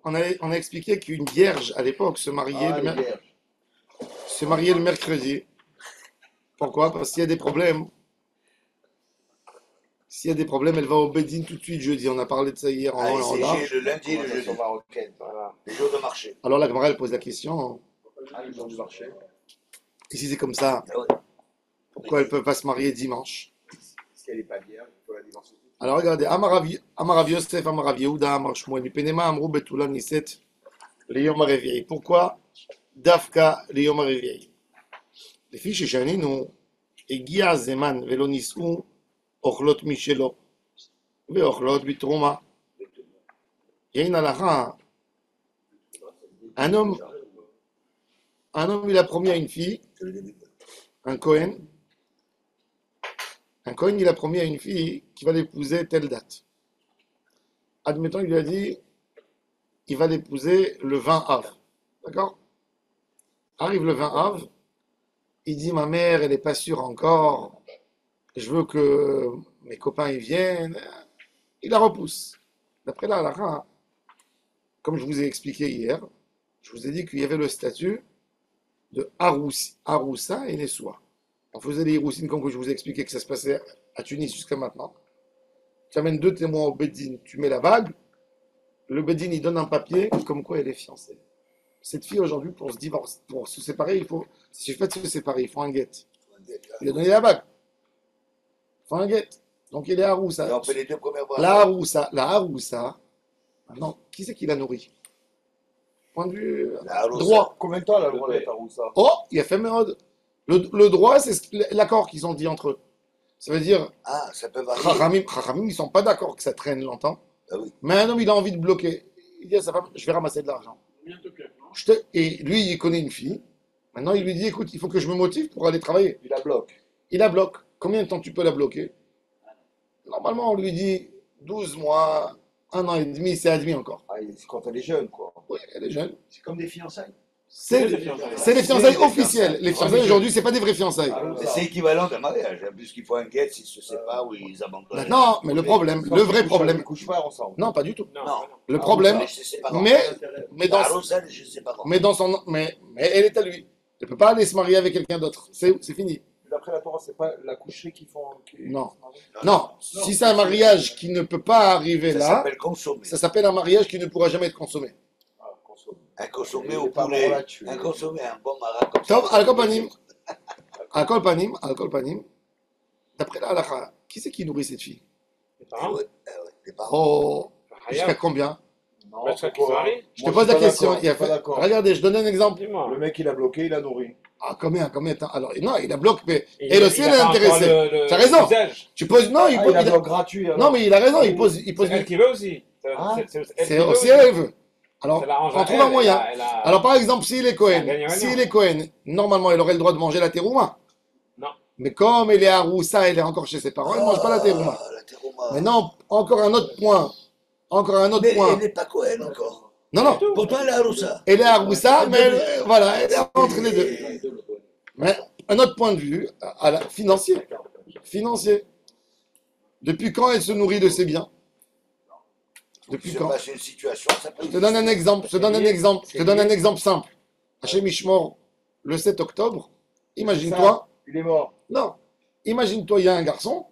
on a expliqué qu'une vierge à l'époque Ah, les vierges. se mariait le mercredi. Pourquoi? Parce qu'il y a des problèmes. S'il y a des problèmes, elle va au Bedin tout de suite jeudi. On a parlé de ça hier en Ah, long et et en c'est large. le lundi et le Conversation jeudi, marocaine. Voilà. les jours de marché. Alors la Gemara, elle pose la question. Ah, le jour du marché. Et si c'est comme ça, Ah ouais. pourquoi elle ne peut pas se marier dimanche? Si elle n'est pas vierge, il faut la divorcer. Alors regardez, Amarav Yosef, Amarav Yehuda, Amar Shmuel, Mipenema, Amrou Betulam Niset, le Yom HaRevi'i. Pourquoi Dafka le Yom HaRevi'i? לפי ששנינו, הגיע הזמן ולא נישאו אוכלות משלו ואוכלות בתרומה. Il y a une halakha, un homme, il a promis à une fille, un Cohen, il a promis à une fille qu'il va l'épouser telle date. Admettons, il lui a dit, il va l'épouser le 20 Av. D'accord? Arrive le 20 Av, il dit, ma mère, elle n'est pas sûre encore, je veux que mes copains y viennent. Il la repousse. D'après la halakha, comme je vous ai expliqué hier, je vous ai dit qu'il y avait le statut de Haroussa et Nessoua. On faisait les Hiroussines comme que je vous ai expliqué que ça se passait à Tunis jusqu'à maintenant. Tu amènes deux témoins au Beddin, tu mets la bague, le Beddin il donne un papier comme quoi elle est fiancée. Cette fille aujourd'hui, pour se divorcer, pour se séparer, il faut, si je fais de se séparer, il faut un guet. Il a donné la bague. Il faut un guet. Donc il est Et Haroussa. on fait les deux premières fois. La Haroussa, maintenant, qui c'est qui la nourrit? Point de vue La Haroussa. droit. Combien de temps elle a le droit d'être à Roussa? Oh, il a fait merde. Le droit, c'est l'accord qu'ils ont dit entre eux. Ça veut dire, Ah, ça peut varier. Chachamim, ils sont pas d'accord que ça traîne longtemps. Ah oui. Mais un homme, il a envie de bloquer. Il dit à sa femme, je vais ramasser de l'argent. Et lui, il connaît une fille. Maintenant, il lui dit, écoute, il faut que je me motive pour aller travailler. Il la bloque. Il la bloque. Combien de temps tu peux la bloquer? Normalement, on lui dit 12 mois, un an et demi, c'est admis encore. Ah, c'est quand elle est jeune, quoi. Oui, elle est jeune. C'est comme des fiançailles. C'est les fiançailles. c'est les fiançailles officielles. Les fiançailles aujourd'hui, c'est pas des vraies fiançailles. Ah, Mais c'est équivalent d'un mariage, hein, puisqu'il faut un guet s'ils se séparent ou ils abandonnent. Non, mais le problème, le vrai problème. Ils couchent pas ensemble. Non, pas du tout. Non, Non. Le problème, Mais je sais pas. mais La dans, Haroussa, je sais pas. mais elle est à lui. Elle ne peut pas aller se marier avec quelqu'un d'autre. C'est fini. D'après la Torah, c'est pas la coucherie qu'ils font. Non. Non, si c'est un mariage qui ne peut pas arriver Ça là, s'appelle consommer. ça s'appelle un mariage qui ne pourra jamais être consommé. Ah, consomme. Un consommé Il au est pas poulet. mort là-dessus. Un consommé, un bon marin comme Top, ça. Al-Kolpanim, d'après la halakha, qui c'est qui nourrit cette fille? les Ah parents. ouais, les parents. Oh, jusqu'à Hayab. combien? Non, Parce qu'ils pourquoi? sont mariés. Je te Moi, pose je la suis pas question. d'accord, Il a je suis pas fait... d'accord. Regardez, je donne un exemple. Dis-moi. Le mec, il a bloqué, il a nourri. Ah, combien de temps? Alors, non, il a bloqué, mais Et elle aussi, il elle a est pas encore intéressée. le T'as raison. usage. Tu poses, non, il Ah, pose, il a il a- bloc gratuit. Alors. non, mais il a raison, il pose, C'est elle qui veut aussi. Ah, C'est elle qui c'est veut aussi aussi. elle veut. Alors, Ça l'arrange on à trouve elle, un moyen. elle a- Alors, par exemple, s'il est Cohen, gagnant-gagnant. normalement, elle aurait le droit de manger la terouma. Non. Mais comme elle est à Roussa, elle est encore chez ses parents, elle ne mange pas la terouma. Ah, la terouma. Maintenant, encore un autre point. Mais point. elle n'est pas Cohen encore. Non, non. Pourtant, elle est à Haroussa. Elle est à Roussa, mais voilà, elle est entre les deux. Mais un autre point de vue, financier. Financier. Depuis quand elle se nourrit de ses biens? Depuis Se quand? passe une situation, ça peut. Je te donne un exemple, je te donne un exemple simple. Hachem Ishmor, le 7 octobre, imagine-toi, Il est mort. non, imagine-toi, il y a un garçon,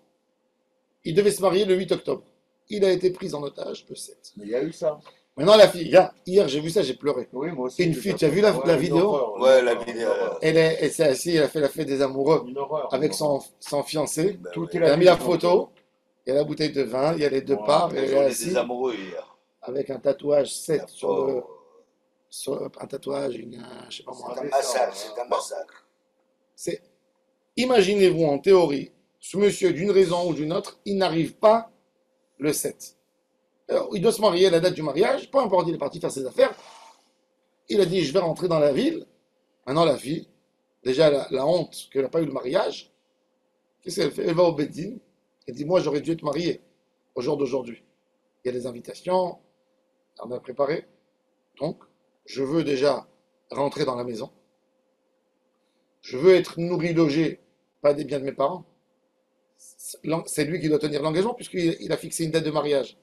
il devait se marier le 8 octobre. Il a été pris en otage le 7. Mais il y a eu ça. Maintenant, la fille, regarde, hier j'ai vu ça, j'ai pleuré. Oui, moi aussi. Une j'ai fille, ça. tu as vu la Ouais, vidéo? une horreur, Ouais, une la horreur, vidéo. une horreur. Elle s'est assise, elle a fait la fête des amoureux Une horreur. avec une horreur. son fiancé. Ben Tout ouais. est Elle a mis la photo, il y a la bouteille de vin, il y a les deux Ouais, parts, et La elle est journée assise des amoureux hier. avec un tatouage 7 La sur le. pauvre. Un tatouage, je sais pas moi. C'est un massacre, c'est un massacre. C'est, imaginez-vous en théorie, ce monsieur, d'une raison ou d'une autre, il n'arrive pas le 7. Alors, il doit se marier à la date du mariage, peu importe, il est parti faire ses affaires. Il a dit, je vais rentrer dans la ville. Maintenant, la fille, déjà la honte qu'elle n'a pas eu le mariage, qu'est-ce qu'elle fait? Elle va au Beddin, elle dit, moi, j'aurais dû être mariée au jour d'aujourd'hui. Il y a des invitations, on a préparé. Donc, je veux déjà rentrer dans la maison. Je veux être nourri, logé, pas des biens de mes parents. C'est lui qui doit tenir l'engagement puisqu'il a fixé une date de mariage.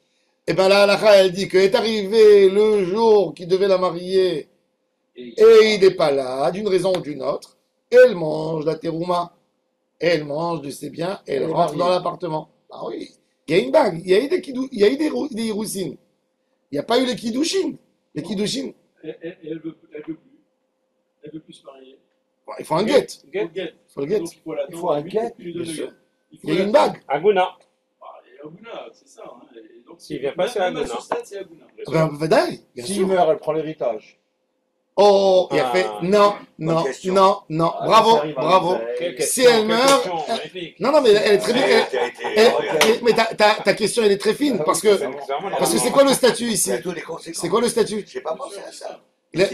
Et bien la halakha, elle dit qu'est arrivé le jour qui devait la marier Et et il n'est pas là, d'une raison ou d'une autre, elle mange la terouma, elle mange de ses biens, elle Elle est rentre dans mariée. l'appartement. Ah oui, il y a une bague, il y a eu il y a eu des hiroussines. Il n'y a pas eu les kiddushin. Les kiddushin, elle veut plus. Elle veut plus se marier. bon, il faut un guet. Get. Il faut le guet. Donc il faut l'attendre. Il faut un lui, get, lui donner bien le sûr. get. Il y a eu une bague. Aguna. Et Aguna, c'est ça. Hein. Et donc, S'il vient pas, c'est même à Aguna. ce stade, c'est Aguna. Ben, vadaï, bien S'il sûr. meurt, elle prend l'héritage. Oh, il a Ah. fait non, Bonne non, question. non, non. Ah, Bravo, ça arrive à bravo. l'oseille. Quelle Si question, elle quelle meurt, question, elle- magnifique. Non, non, mais elle est très bien. Mais ta question, elle est très fine parce que c'est quoi le statut ici? Il y a toutes les conséquences. C'est quoi le statut? J'ai pas pensé à ça.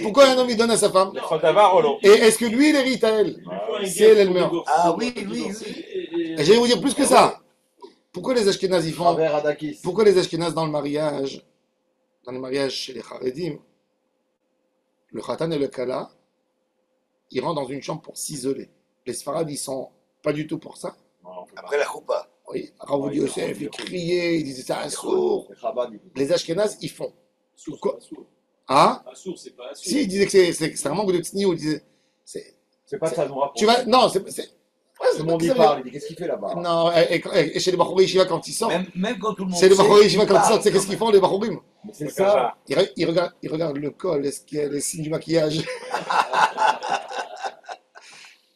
Pourquoi un homme il donne à sa femme? Le Chodavar Olo. Et est-ce que lui il hérite à elle? Il lui faut un Si get elle pour meurt. divorcer, Ah pour oui, divorcer, oui. Et je vais vous dire plus que ça. Pourquoi les Ashkénazes ils font? Travers Adakis. Pourquoi les Ashkénazes dans le mariage chez les Haredim, le Khatan et le Kala, ils rentrent dans une chambre pour s'isoler. Les Sfarad, ils sont pas du tout pour ça. Après la choupa. Oui, Raoul Yosef, il criait, il disait ça à sourd. Les Chabad, ils- Les Ashkénazes, ils font. Assour, Quoi? c'est pas Assour. Ah? Assour, c'est pas Assour. Si, il disait que c'est un manque de tsniou, il disait. C'est pas ça nous rapproche. Tu vas. Non, c'est. Ouais, Tout le monde y parle, il dit qu'est-ce qu'il fait là-bas? Non, et chez les Bachouri Yeshiva, quand ils sortent, Même quand tout le monde c'est les sait, Bachouri Yeshiva, ils quand ils sortent, parlent c'est qu'est-ce qu'ils font, les Bachourim? Mais c'est ça. Ils regardent le col, est-ce qu'il y a les signes du maquillage?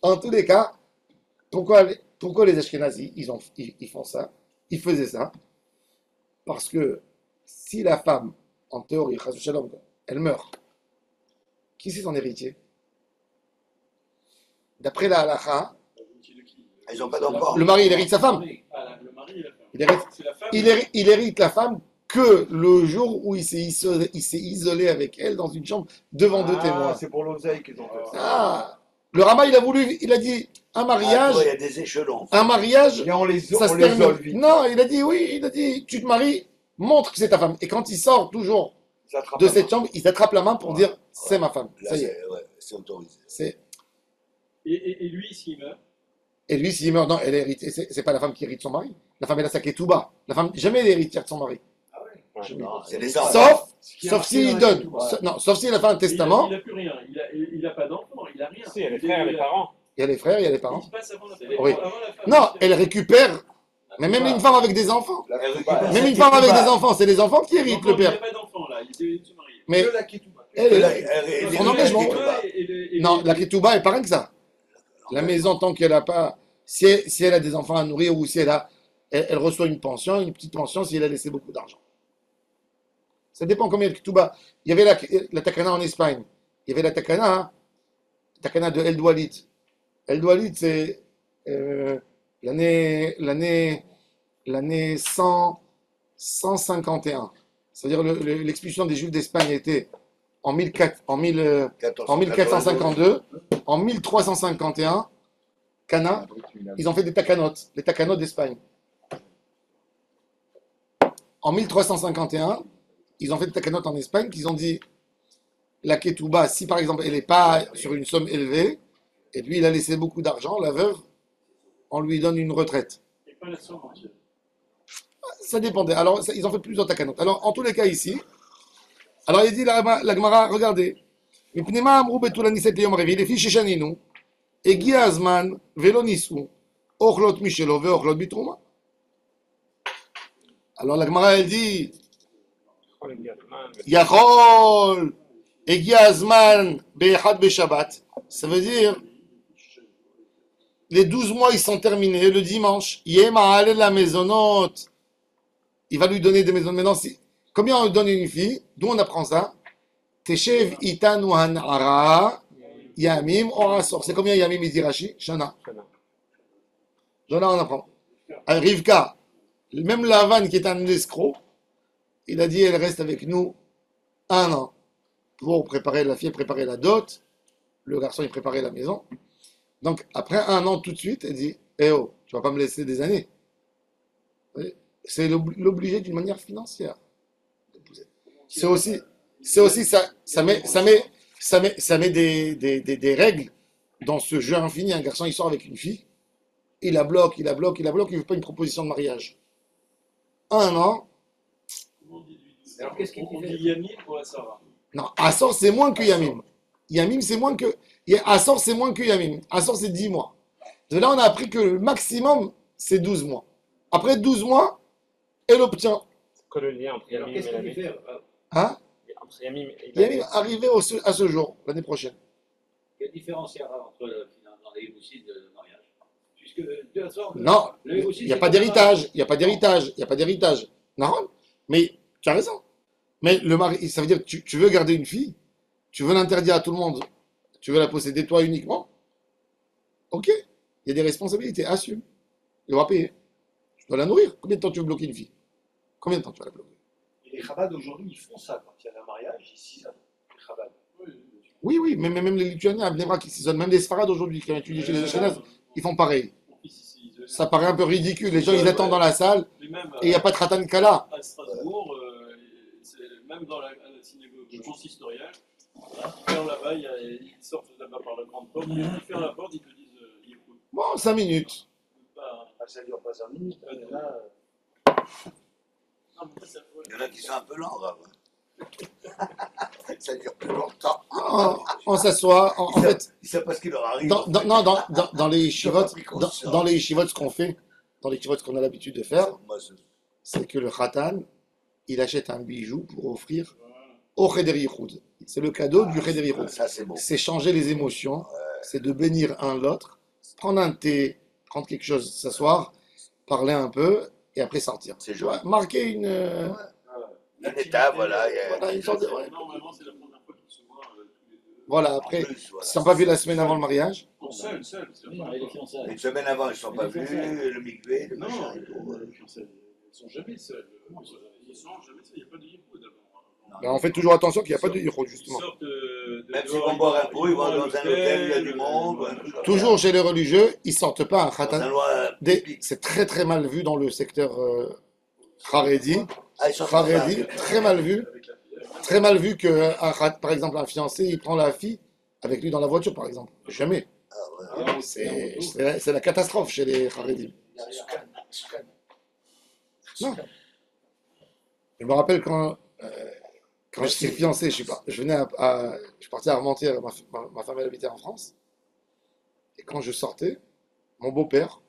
En tous les cas, pourquoi les Ashkénazis, ils font ça? Ils faisaient ça parce que si la femme, en théorie, Chas v'Shalom, elle meurt, qui c'est son héritier? D'après la halakha, Ils n'ont pas d'enfant. le mari, il hérite sa femme. Ah, le mari et la femme. Il hérite, C'est la femme. il hérite la femme que le jour où il s'est isolé avec elle dans une chambre devant deux témoins. Ah, c'est pour l'oseille qu'ils ont fait ça. Ah, le Rama, il a dit un Ah, mariage, toi, il y a des échelons. un mariage, Viens, on les ça se isole termine. vite. Non, il a dit oui, il a dit tu te maries, montre que c'est ta femme. Et quand il sort toujours Ils attrapent de la cette main. chambre, il s'attrape la main pour Ouais. dire c'est ma femme. Là, Ça y est. c'est autorisé. C'est... Et lui, s'il meurt, Et lui, s'il meurt, non, elle hérite. C'est pas la femme qui hérite son mari. La femme, elle a sa ketouba. La femme, jamais elle est héritière de son mari. Jamais. Non, c'est les enfants. Sauf, Ce qui est sauf marqué s'il dans la donne. ketouba. Non, sauf s'il a fait un testament. il a plus rien. Il a pas d'enfant, il a rien. Si, il y a les frères et les parents. Il y a les frères, il y a les parents. Il se passe avant la femme. Oui. Avant la femme. Non, elle récupère. Mais même une femme avec des enfants. La Elle ketouba, récupère Même sa une femme avec ketouba. des enfants, c'est les enfants qui Donc, héritent le Il n'y a père. pas d'enfant là, il vient de se marier. Mais que la ketouba. elle, Elle, elle- elle, Son engagement. elle- non, la ketouba est pas rien que ça. La maison, tant qu'elle a pas. Si elle a des enfants à nourrir ou si elle reçoit une pension, une petite pension, si elle a laissé beaucoup d'argent. Ça dépend combien de ketouba. Il y avait la takana en Espagne. Il y avait la takana de El Doualit. El Doualit, c'est l'année 151. C'est-à-dire l'expulsion des Juifs d'Espagne était en 1452, en 1351, Cana, ils ont fait des takanotes, les takanotes d'Espagne. En 1351, ils ont fait des takanotes en Espagne qu'ils ont dit la ketouba, si par exemple elle n'est pas sur une somme élevée, et puis il a laissé beaucoup d'argent, la veuve, on lui donne une retraite. Et pas la somme entière. Ça dépendait. Alors, ils ont fait plusieurs takanotes. Alors, en tous les cas, ici, alors il dit la Gemara, regardez. מפני מה אמרו בתולה נישאת ליום הרביעי? לפי ששנינו, הגיע הזמן ולא נישאו, אוכלות משלו ואוכלות בתרומה. Alors la Gemara, elle dit, יכול, הגיע הזמן באחד בשבת. Ça veut dire, les 12 mois, ils sont terminés le dimanche. Yema allez la maisonnote. Il va lui donner des maisons. Maintenant, combien on lui donne une fille? D'où on apprend ça? Teshev itanu hanara yamim orasor. C'est combien yamim, il dit Rashi? Shana. Shana, on apprend. Rivka, même Lavan qui est un escroc, il a dit elle reste avec nous 1 an pour préparer la fille, préparer la dot. Le garçon, il préparait la maison. Donc, après 1 an, tout de suite, elle dit eh oh, tu vas pas me laisser des années. C'est l'obliger d'une manière financière. C'est aussi ça met des règles dans ce jeu infini. Un garçon, il sort avec une fille, il la bloque, il veut pas une proposition de mariage. 1 an, Alors qu'est-ce qu'il dit Yamim pour la Sarah? Non, Assor, c'est moins que Yamim. Yamim, c'est moins que. Assor, c'est moins que Yamim. Assor, c'est 10 mois. De là, on a appris que le maximum, c'est 12 mois. Après 12 mois, elle obtient. C'est quoi le lien entre Alors Yamim qu'est-ce et la qu'il fait Hein Entre Yamim et la Yamim arrivé à ce jour, l'année prochaine. Quelle différence il y aura entre dans les aussi de mariage? Puisque de toute façon, Non, le il aussi, n'y a c'est pas pas d'héritage. Il n'y a pas d'héritage. Il n'y a pas d'héritage. Non, mais tu as raison. Mais le mari, ça veut dire que tu veux garder une fille, tu veux l'interdire à tout le monde, tu veux la posséder toi uniquement. Ok, il y a des responsabilités, assume. Il va payer. Tu dois la nourrir. Combien de temps tu veux bloquer une fille? Combien de temps tu vas la bloquer? Et les Chabad aujourd'hui, ils font ça quand il y a un mariage, ils s'isonnent. Les Chabad. Oui, oui, mais même les Lituaniens, à Bnei qui s'isonnent, même les Sfarades aujourd'hui, qui ont étudié chez les Ashkénazes, ils font pareil. Ça paraît un peu ridicule. Les gens, ils attendent dans la salle Et même et il n'y a pas de Khatan Kala. à Strasbourg, même dans la synagogue consistoriale, ils ferment là-bas, ils sortent là-bas par la grande porte, ils ferment la porte, ils te disent écoute, Bon, 5 minutes. pas. Ah, ça dure pas 5 minutes. Là, Non, mais ça, Il y en a qui sont un peu lents, Rav. Ça dure plus longtemps. On s'assoit. En fait, Ils savent pas ce qui leur arrive. dans les yeshivot, Ils ont pas pris dans les yeshivot, ce qu'on fait, dans les yeshivot, ce qu'on a l'habitude de faire, Moi, c'est- c'est que le Khatan, il achète un bijou pour offrir au Cheder Yichud. C'est le cadeau du Cheder Yichud. Ça, c'est bon. C'est changer les émotions, c'est de bénir un l'autre, prendre un thé, prendre quelque chose, s'asseoir, parler un peu et après sortir. C'est joli. Marquer une. Une étape, voilà. Voilà, une sorte de- ouais. Normalement, c'est la première fois qu'ils se voient tous les deux. Voilà, après, ils ne sont pas vus la semaine avant le mariage. Non, seul, c'est la Oui, première avec les fois. fiançailles. Une semaine avant, ils ne sont pas venus, le mikvé, le Non, machin et tout. les fiançailles, ils sont jamais seuls. Ils sont jamais seuls, il n'y a pas de yichud d'abord. Ben, on fait toujours attention qu'il n'y a pas de yichud, Ils justement. sortent Même s'ils vont boire un coup, ils vont dans un hôtel, il y a du monde. ou un truc comme Toujours chez les religieux, ils sortent pas un ça. Dans khatan. un loi C'est très très mal vu dans le secteur Haredi. Ah, ils sont Haredi, très mal vu. Très mal vu que, par exemple, un fiancé, il prend la fille avec lui dans la voiture, par exemple. Jamais. C'est la catastrophe chez les Haredi. Non. Je me rappelle quand j'étais fiancé, je suis parti à Armentières, ma femme elle habitait en France. Et quand je sortais, mon beau-père,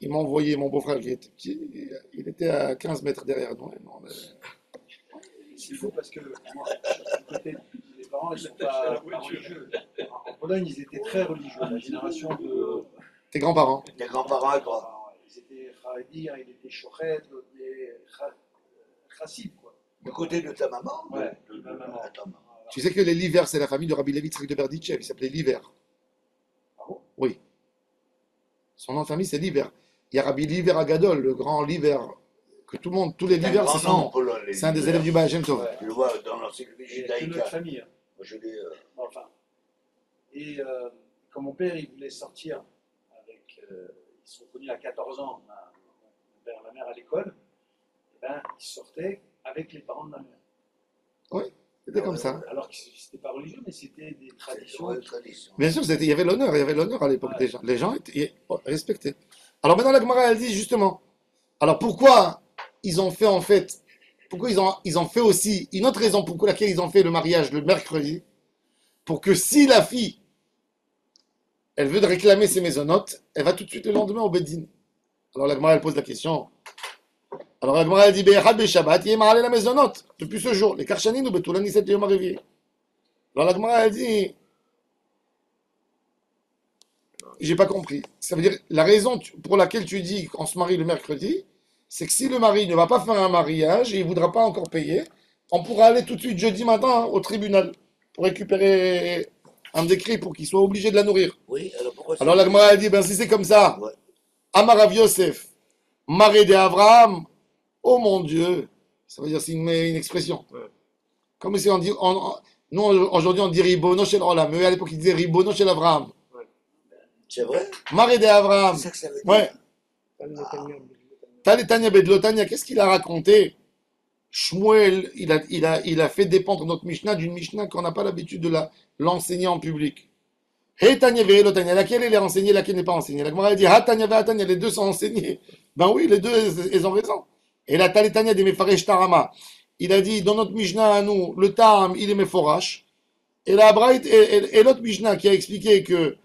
il m'a envoyé, mon beau-frère qui était petit, il était à 15 mètres derrière nous. c'est fou parce que moi, du côté des parents, ils sont pas religieux. En Pologne, ils étaient très religieux. La génération de. Tes grands-parents. Les grands-parents à quoi? Ils étaient Haredi, il était Shochet, l'autre était Chassid, quoi. Du côté de ta maman? Ouais, de ma maman. ta maman. Tu sais que les Livers, c'est la famille de Rabbi Levi Tzrik de Berditchev, il s'appelait Liver. Ah bon? Oui. Son nom de famille, c'est Liver. Il y a Rabbi Liver Agadol, le grand Liver, que tout le monde, tous les C'est un Livers, grand c'est nom son en nom. Pologne, les C'est un des Livers. élèves du Baal Shem Tov. Ouais. Tu le vois dans l'encyclopédie Et c'est judaïque. notre famille. Hein. Moi, je l'ai. Enfin. Et quand mon père il voulait sortir avec. Ils se sont connus à 14 ans, mon père et ma mère à l'école, et ben, ils sortaient avec les parents de ma mère. C'était comme ça. Alors que c'était pas religieux, mais c'était des traditions. C'est une tradition. Bien sûr, il y avait l'honneur à l'époque des gens. Les gens étaient respectés. Alors maintenant, la Gemara, elle dit justement, alors pourquoi ils ont fait en fait, pourquoi ils ont fait aussi, une autre raison pour laquelle ils ont fait le mariage le mercredi, pour que si la fille, elle veut réclamer ses maisonnotes, elle va tout de suite le lendemain au Bedin. Alors la Gemara, elle pose la question. Alors la Gemara, elle dit, Be'echad Be'Shabbat, il est marié la maisonnote, depuis ce jour. Les Karchanin ou Betulani, c'était Yom HaRevi. Alors la Gemara, elle dit, j'ai pas compris. Ça veut dire, la raison pour laquelle tu dis qu'on se marie le mercredi, c'est que si le mari ne va pas faire un mariage et il ne voudra pas encore payer, on pourra aller tout de suite jeudi matin au tribunal pour récupérer un décret pour qu'il soit obligé de la nourrir. Oui, alors pourquoi Alors la Gemara a dit, ben si c'est comme ça, Ouais. Amarav Yosef, Maré de Abraham, oh mon Dieu, ça veut dire c'est une expression. Ouais. Comme si on dit, nous aujourd'hui on dit Ribono shel Olam, mais eux à l'époque ils disaient Ribono shel Abraham. C'est vrai? Maré de Abraham. C'est ça que ça veut dire? Ouais. Tanya Bedlotania, qu'est-ce qu'il a raconté? Shmuel, il a fait dépendre notre Mishnah d'une Mishnah qu'on n'a pas l'habitude de l'enseigner en public. Hey Tanya Ve'elotania, laquelle elle est enseignée, laquelle n'est pas enseignée. La Gemara dit, Ha Tanya Ve'atanya, les deux sont enseignés. Ben oui, les deux, ils ont raison. Et la Tanya des Mefaresh Tarama. il a dit, dans notre Mishnah à nous, le Tam, il est Meforash. Et la Braït, et l'autre Mishnah qui a expliqué qu'une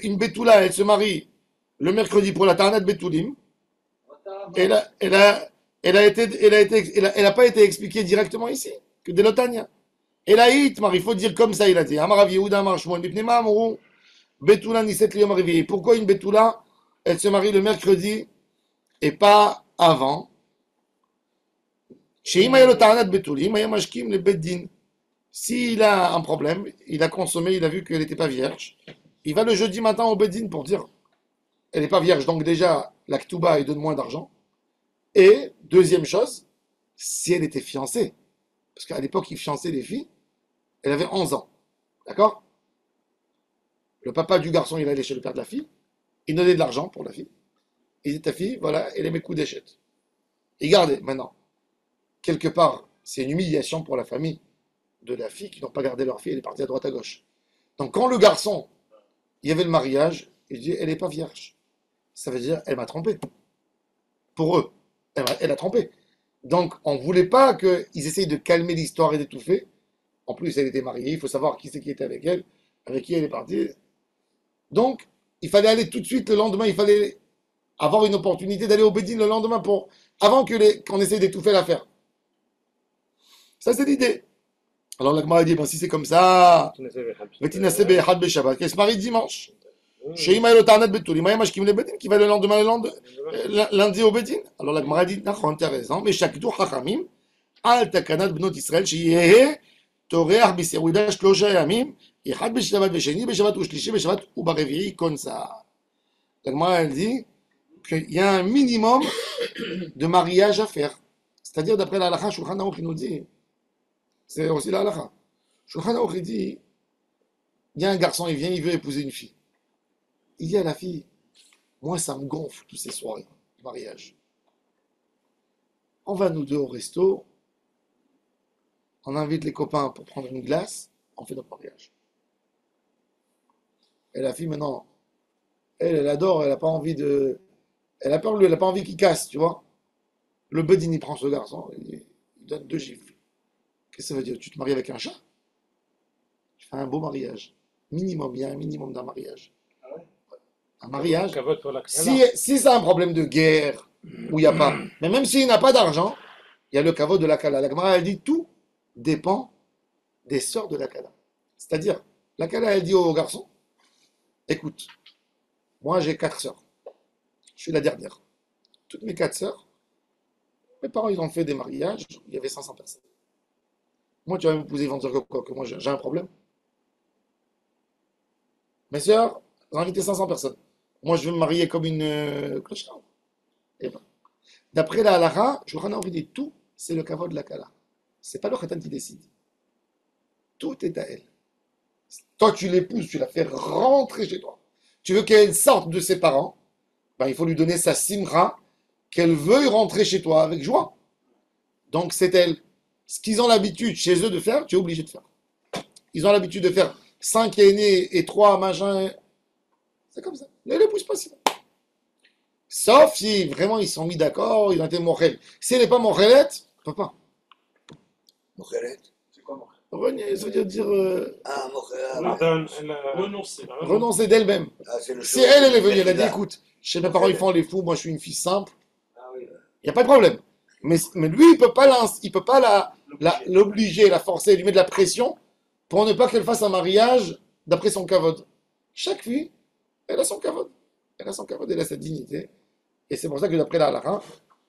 une Betula, elle se marie le mercredi pour la Tarnat Betulim. Elle a pas été expliquée directement ici, que de l'Otania. Et là, il faut dire comme ça, il a dit. Amar Yehuda Amar Shmuel, Mipnema Amorou, Betula Niset Liyom Revi'i. Pourquoi une Betula, elle se marie le mercredi et pas avant? Sheima Yelo Tarnat Betulim, Maya Mashkim le Beddin. S'il a un problème, il a consommé, il a vu qu'elle n'était pas vierge, il va le jeudi matin au Beddin pour dire elle n'est pas vierge, donc déjà la Ketouba, il donne moins d'argent. Et deuxième chose, si elle était fiancée, parce qu'à l'époque, ils fiançaient les filles, elle avait 11 ans. D'accord? Le papa du garçon, il allait chez le père de la fille, il donnait de l'argent pour la fille. Il dit ta fille, voilà, elle aimait coup d'échette. Et gardez, maintenant, quelque part, c'est une humiliation pour la famille de la fille qui n'ont pas gardé leur fille, elle est partie à droite à gauche. Donc quand le garçon, il y avait le mariage, il dit elle n'est pas vierge. Ça veut dire elle m'a trompé. Pour eux, elle a trompé. Donc on ne voulait pas qu'ils essayent de calmer l'histoire et d'étouffer. En plus, elle était mariée, il faut savoir qui c'est qui était avec elle, avec qui elle est partie. Donc, il fallait aller tout de suite le lendemain, il fallait avoir une opportunité d'aller au Bédine le lendemain avant qu'on essaye d'étouffer l'affaire. Ça, c'est l'idée. Alors la Gemara dit, si c'est comme ça, Vetinaseh be'echad be'Shabbat, qu'elle se marie dimanche. Sheima Yelo Tarnat Betulim, Maya Mashkim le Beddin, qui va le lendemain, lundi au Bédine. Alors la Gemara dit, Nachon, t'as raison, mais Shaktu Chachamim, Al Takanat Bnot Israël, Sheyehe, Toreach Biseruda Shlosha Yamim, Echad be'Shabbat ve'Sheni be'Shabbat u'Shlishi be'Shabbat u'Barevi'i Konsa. La Gemara elle dit qu'il y a un minimum de mariage à faire. C'est-à-dire, d'après la halakha, Shulchan Aruch nous dit, c'est aussi la halakha. Shulchan Aruch dit, il y a un garçon, il vient, il veut épouser une fille. Il dit à la fille, moi ça me gonfle toutes ces soirées de mariage. On va nous deux au resto, on invite les copains pour prendre une glace, on fait notre mariage. Et la fille maintenant, elle adore, elle n'a pas envie de... Elle a peur, lui, elle n'a pas envie qu'il casse, tu vois. Le Bedin, il prend ce garçon, il donne 2 gifles. Qu'est-ce que ça veut dire? Tu te maries avec un chat? Tu fais un beau mariage. Minimum, il y a un minimum d'un mariage. Un mariage. Si c'est un problème de guerre, où il n'y a pas, mais même s'il n'a pas d'argent, il y a le kavod de la kala. La Gemara, elle dit tout dépend des sœurs de la kala. C'est-à-dire, la kala, elle dit au garçon, écoute, moi j'ai 4 sœurs. Je suis la dernière. Toutes mes 4 sœurs, mes parents, ils ont fait des mariages, il y avait 500 personnes. Moi, tu vas m'épouser, ils vont dire que moi j'ai un problème. Mes sœurs, ils ont invité 500 personnes. Moi, je vais me marier comme une cloche. Et ben, d'après la halakha, je vous ai dit tout, c'est le kavod de la kala. C'est pas le khatan qui décide. Tout est à elle. Toi, tu l'épouses, tu la fais rentrer chez toi. Tu veux qu'elle sorte de ses parents, ben, il faut lui donner sa simra, qu'elle veuille rentrer chez toi avec joie. Donc, c'est elle. Ce qu'ils ont l'habitude chez eux de faire, tu es obligé de faire. Ils ont l'habitude de faire 5 aînés et 3 machins. C'est comme ça. Ne l'épouse pas sinon. Sauf si vraiment ils sont mis d'accord, ils ont été morel. Si elle n'est pas morelette, on ne peut pas. Mochelet. C'est quoi, moi? Renier, ça veut dire Ah, Mochelet. renoncer d'elle-même. Ah, c'est le Si show. elle est venue, elle a dit écoute, chez mes parents ils font les fous, moi je suis une fille simple, Ah oui. il n'y a pas de problème. Mais lui, il ne peut pas l'obliger, la forcer, lui mettre de la pression pour ne pas qu'elle fasse un mariage d'après son kavod. Chaque fille, elle a son kavod. Elle a son kavod, elle a sa dignité. Et c'est pour ça que d'après la halakha,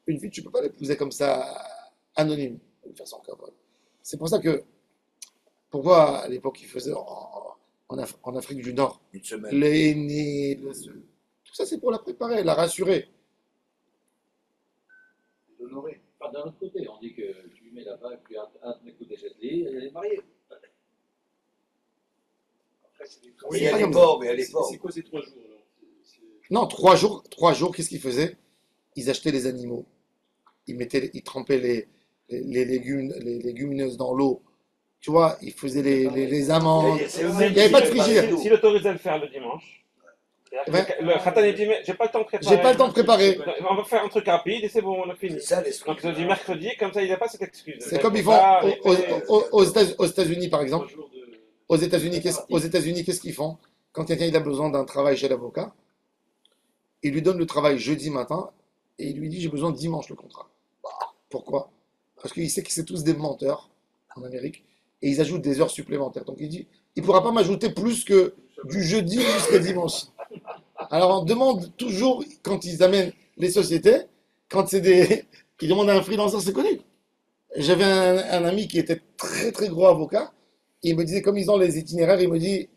une fille, tu ne peux pas l'épouser comme ça, anonyme, de faire son kavod. C'est pour ça que, pourquoi à l'époque ils faisaient en Afrique du Nord, Une semaine. l'aîné, tout ça c'est pour la préparer, la rassurer. L'honorer. Enfin, d'un autre côté, on dit que tu lui mets là-bas, et puis un de mes coups d'écheterie, elle est mariée. Après, c'est des Mais C'est elle pas est comme pauvre, mais elle est pauvre. C'est quoi ces 3 jours alors? Non, 3 jours, qu'est-ce qu'ils faisaient? Ils achetaient les animaux, ils trempaient les légumineuses dans l'eau, tu vois, ils faisaient les amandes. C'est Il eux-mêmes n'y avait qui pas de préparent frigidaire. tout. S'il autorisait à le faire le dimanche, Le Khatan, il dit, mais j'ai pas le temps de préparer. J'ai pas le temps de préparer. On va faire un truc rapide et c'est bon, on a fini. C'est ça l'esprit. Donc, je dis mercredi, comme ça, il n'a pas cette excuse. C'est comme ils font aux États-Unis, par exemple. Aux États-Unis, qu'est-ce qu'ils font? Quand quelqu'un il a besoin d'un travail chez l'avocat, il lui donne le travail jeudi matin et il lui dit j'ai besoin dimanche le contrat. Pourquoi? Parce qu'il sait que c'est tous des menteurs en Amérique et ils ajoutent des heures supplémentaires. Donc il dit il ne pourra pas m'ajouter plus que du jeudi jusqu'à dimanche. Alors on demande toujours, quand ils amènent les sociétés, quand c'est des. Ils demandent à un freelancer, c'est connu. J'avais un ami qui était très très gros avocat. Il me disait, comme ils ont les itinéraires, il me dit,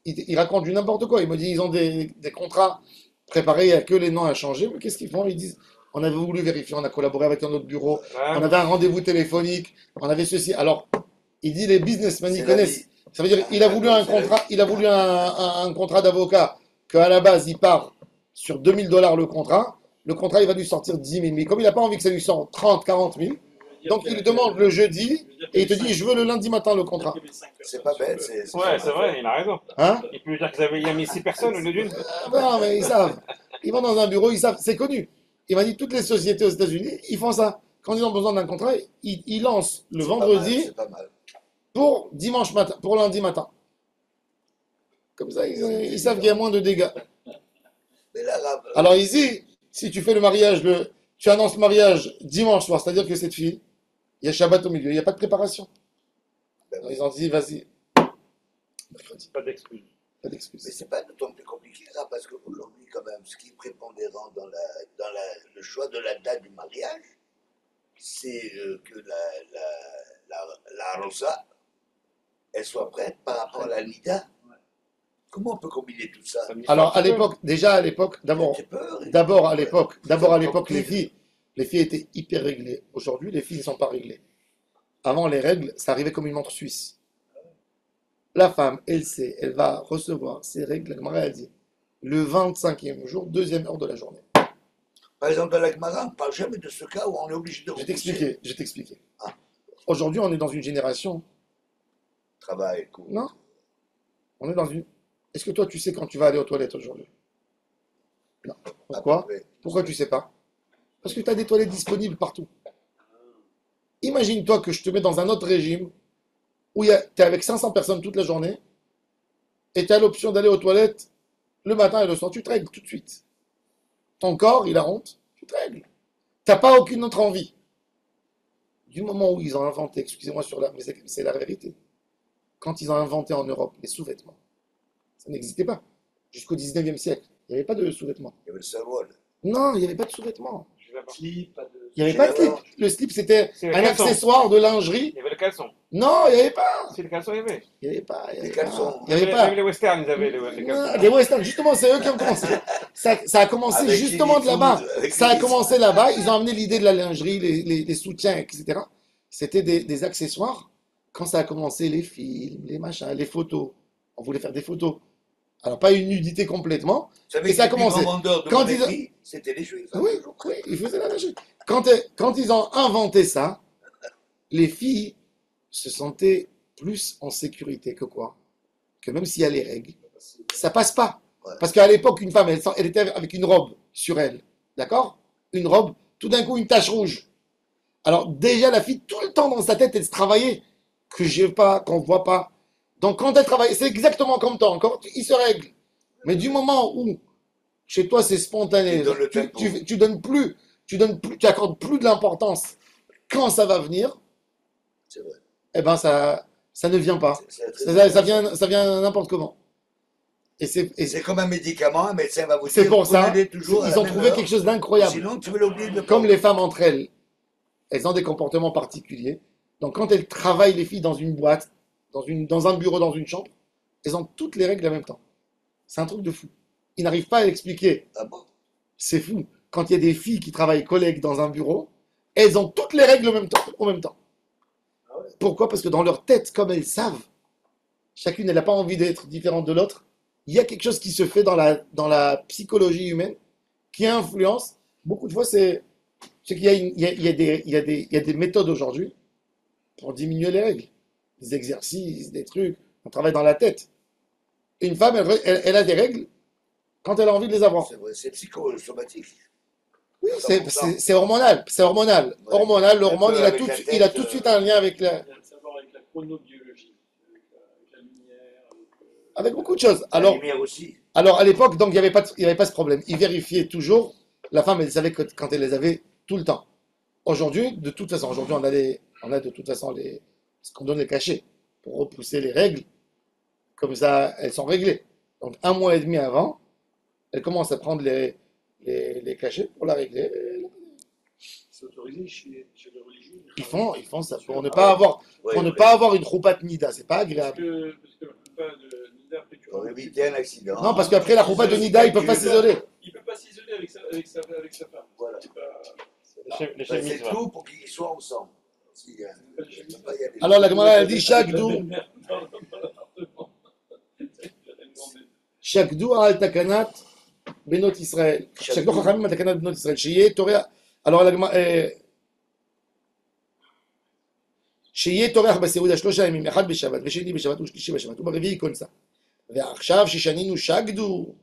il raconte du n'importe quoi. Il me dit, ils ont des contrats préparés, il n'y a que les noms à changer. Mais qu'est-ce qu'ils font? Ils disent, on avait voulu vérifier, on a collaboré avec un autre bureau, on avait un rendez-vous téléphonique, on avait ceci. Alors, il dit, les businessmen, ils connaissent. Ça veut dire, il a voulu un contrat d'avocat, qu'à la base, il part sur $2000 le contrat, il va lui sortir 10 000. Mais comme il n'a pas envie que ça lui sorte 30, 40 000, donc il demande le jeudi et il te dit je veux le lundi matin le contrat. C'est pas bête. Ouais, c'est vrai, il a raison. Hein? Il peut lui dire qu'il a mis 6 personnes au lieu d'une. Non, mais ils savent. Ils vont dans un bureau, ils savent, c'est connu. Il m'a dit toutes les sociétés aux États-Unis, ils font ça. Quand ils ont besoin d'un contrat, ils lancent le vendredi C'est pas mal. pour dimanche matin, pour lundi matin. Comme ça, ils savent qu'il y a moins de dégâts. Mais là, Alors ici, si tu fais le mariage, tu annonces le mariage dimanche soir, c'est-à-dire que cette fille, il y a Shabbat au milieu, il n'y a pas de préparation. Alors, ils ont dit, vas-y. Mercredi. Pas d'excuse. Pas mais d'excuse. c'est pas d'autant plus compliqué ça, parce qu'aujourd'hui, quand même, ce qui est prépondérant dans le choix de la date du mariage, c'est que la rosa, elle soit prête par rapport à la nida. Comment on peut combiner tout ça? Alors à l'époque, d'abord J'ai peur. à l'époque, les filles étaient hyper réglées. Aujourd'hui, les filles ne sont pas réglées. Avant, les règles, ça arrivait comme une montre suisse. La femme, elle sait, elle va recevoir ses règles, la Gemara a dit, le 25e jour, 2e heure de la journée. Par exemple, dans la Gemara, on ne parle jamais de ce cas où on est obligé de Je vais t'expliquer. Ah. Aujourd'hui, on est dans une génération. Travail, cours. Non. On est dans une. Est-ce que toi, tu sais quand tu vas aller aux toilettes aujourd'hui? Non. Pourquoi? Pourquoi tu sais pas? Parce que tu as des toilettes disponibles partout. Imagine-toi que je te mets dans un autre régime où tu es avec 500 personnes toute la journée et tu as l'option d'aller aux toilettes le matin et le soir. Tu te règles tout de suite. Ton corps, il a honte, tu te règles. Tu n'as pas aucune autre envie. Du moment où ils ont inventé, excusez-moi mais c'est la vérité, quand ils ont inventé en Europe les sous-vêtements, ça n'existait pas. Jusqu'au 19e siècle, il n'y avait pas de sous-vêtements. Il y avait le symbole. Non, il n'y avait pas de sous-vêtements. Slip, pas de. Il n'y avait pas de slip. Le slip, c'était C'est le un caleçon. accessoire de lingerie. Il y avait le caleçon. Non, il n'y avait pas. Si, le caleçon, il y avait. Il n'y avait pas. Il n'y Les avait caleçons. pas. Il y avait pas. Même les westerns, ils avaient les Non, caleçons. les westerns, justement, c'est eux qui ont commencé. Ça a commencé Avec justement de Clint là-bas. Eastwood, avec Ça a Clint commencé là-bas. Ils ont amené l'idée de la lingerie, les soutiens, etc. C'était des accessoires. Quand ça a commencé, les films, les machins, les photos. On voulait faire des photos. Alors, pas une nudité complètement. Vous savez Et ça a que les plus commencé. grands vendeurs de Quand mannequins, c'était les juifs. hein. Oui, oui, ils faisaient la lingerie. Quand ils ont inventé ça, les filles se sentaient plus en sécurité que quoi? Que même s'il y a les règles, ça passe pas. Ouais. Parce qu'à l'époque, une femme, elle était avec une robe sur elle. D'accord? Une robe, tout d'un coup, une tache rouge. Alors, déjà, la fille, tout le temps dans sa tête, elle se travaillait. Que j'ai pas, qu'on voit pas. Donc, quand elle travaille, c'est exactement comme toi. Encore, il se règle. Mais du moment où, chez toi, c'est spontané, Tu donnes le tempo. tu accordes plus de l'importance quand ça va venir, C'est vrai. eh ben, ça ne vient pas. Ça vient n'importe comment. Et C'est comme un médicament, un médecin va vous c'est dire, pour ça, prenez-les toujours à ils la ont même trouvé heure, quelque chose d'incroyable. sinon tu vas l'oublier de Comme les femmes entre elles, elles ont des comportements particuliers. Donc, quand elles travaillent, les filles, dans une boîte, dans un bureau, dans une chambre, elles ont toutes les règles en même temps. C'est un truc de fou. Ils n'arrivent pas à l'expliquer. Ah bon? C'est fou. Quand il y a des filles qui travaillent collègues dans un bureau, elles ont toutes les règles en même temps. Pourquoi? Parce que dans leur tête, comme elles savent, chacune, elle n'a pas envie d'être différente de l'autre. Il y a quelque chose qui se fait dans la psychologie humaine qui influence. Beaucoup de fois, c'est qu'il y a des méthodes aujourd'hui pour diminuer les règles. Des exercices, des trucs. On travaille dans la tête. Une femme, elle a des règles. quand elle a envie de les avoir. C'est vrai, c'est psychosomatique. Oui, 100%. c'est hormonal. C'est hormonal. Ouais. Hormonal, l'hormone, Un peu il a avec tout, la il a tête, tout de suite un lien avec, Il y a le savoir avec la chronobiologie, avec la lumière, avec beaucoup de choses. La Alors, lumière aussi. à l'époque, donc, il y avait pas ce problème. Ils vérifiaient toujours. La femme, elle savait quand elle les avait tout le temps. Aujourd'hui, de toute façon, aujourd'hui, on a de toute façon ce qu'on donne les cachets pour repousser les règles. Comme ça, elles sont réglées. Donc, un mois et demi avant, elle commence à prendre les cachets pour la régler. C'est autorisé chez les religieux. Ils font ça pour ne pas avoir, Ouais, pour ne ouais. pas avoir une choupat nida. C'est pas parce agréable. que la plupart de Nida, après, tu Pour vois, éviter un accident. Non, parce qu'après la choupat de nida, ils peuvent pas s'isoler. il peut pas s'isoler avec sa femme. Voilà. C'est pas- Les Ben, chemises, c'est tout pour qu'ils soient ensemble. Si, hein, il peut pas y aller. Alors la Gemara elle dit chaque La dou, belle-mère dans l'appartement. chaque dou al takanat benot Israël. Chaque dou chachamim al takanat benot Israël. Shiye Torah. Alors la Gemara שיהיה טורח בסעודה 3 ימים, אחד בשבת, ושני בשבת ושלישי בשבת, וברביעי כל זה. ועכשיו ששנינו שקדו,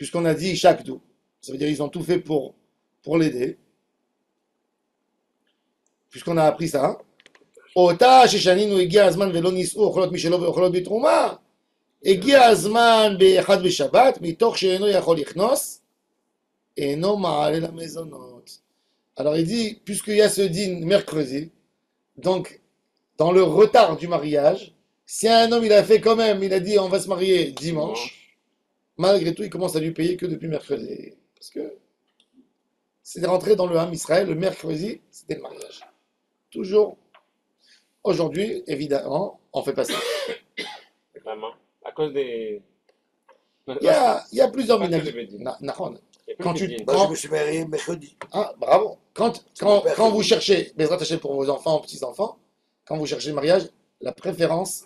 puisqu'on a dit שקדו, ça veut dire ils ont tout fait pour l'aider, puisqu'on a appris ça. אותה ששנינו הגיע הזמן ולא נישאו אוכלות משלו ואוכלות בתרומה, הגיע הזמן באחד בשבת, מתוך שאינו יכול לכנוס, אינו מעלה למזונות. Alors il dit, puisqu'il y a ce dîner mercredi, donc, dans le retard du mariage, si un homme il a fait quand même, il a dit on va se marier dimanche, malgré tout il commence à lui payer que depuis mercredi. Parce que c'est rentré dans le Ham Israël, le mercredi, c'était le mariage. Toujours. Aujourd'hui, évidemment, on fait pas ça. Vraiment. À cause des. Il y a plusieurs Pas que minagim. je vais dire. Nahon. Il y a plus Quand de tu- dîner. Moi, je me suis marié mercredi. Ah, bravo. Quand vous cherchez, Bezrat Hashem pour vos enfants, petits-enfants, quand vous cherchez le mariage, la préférence,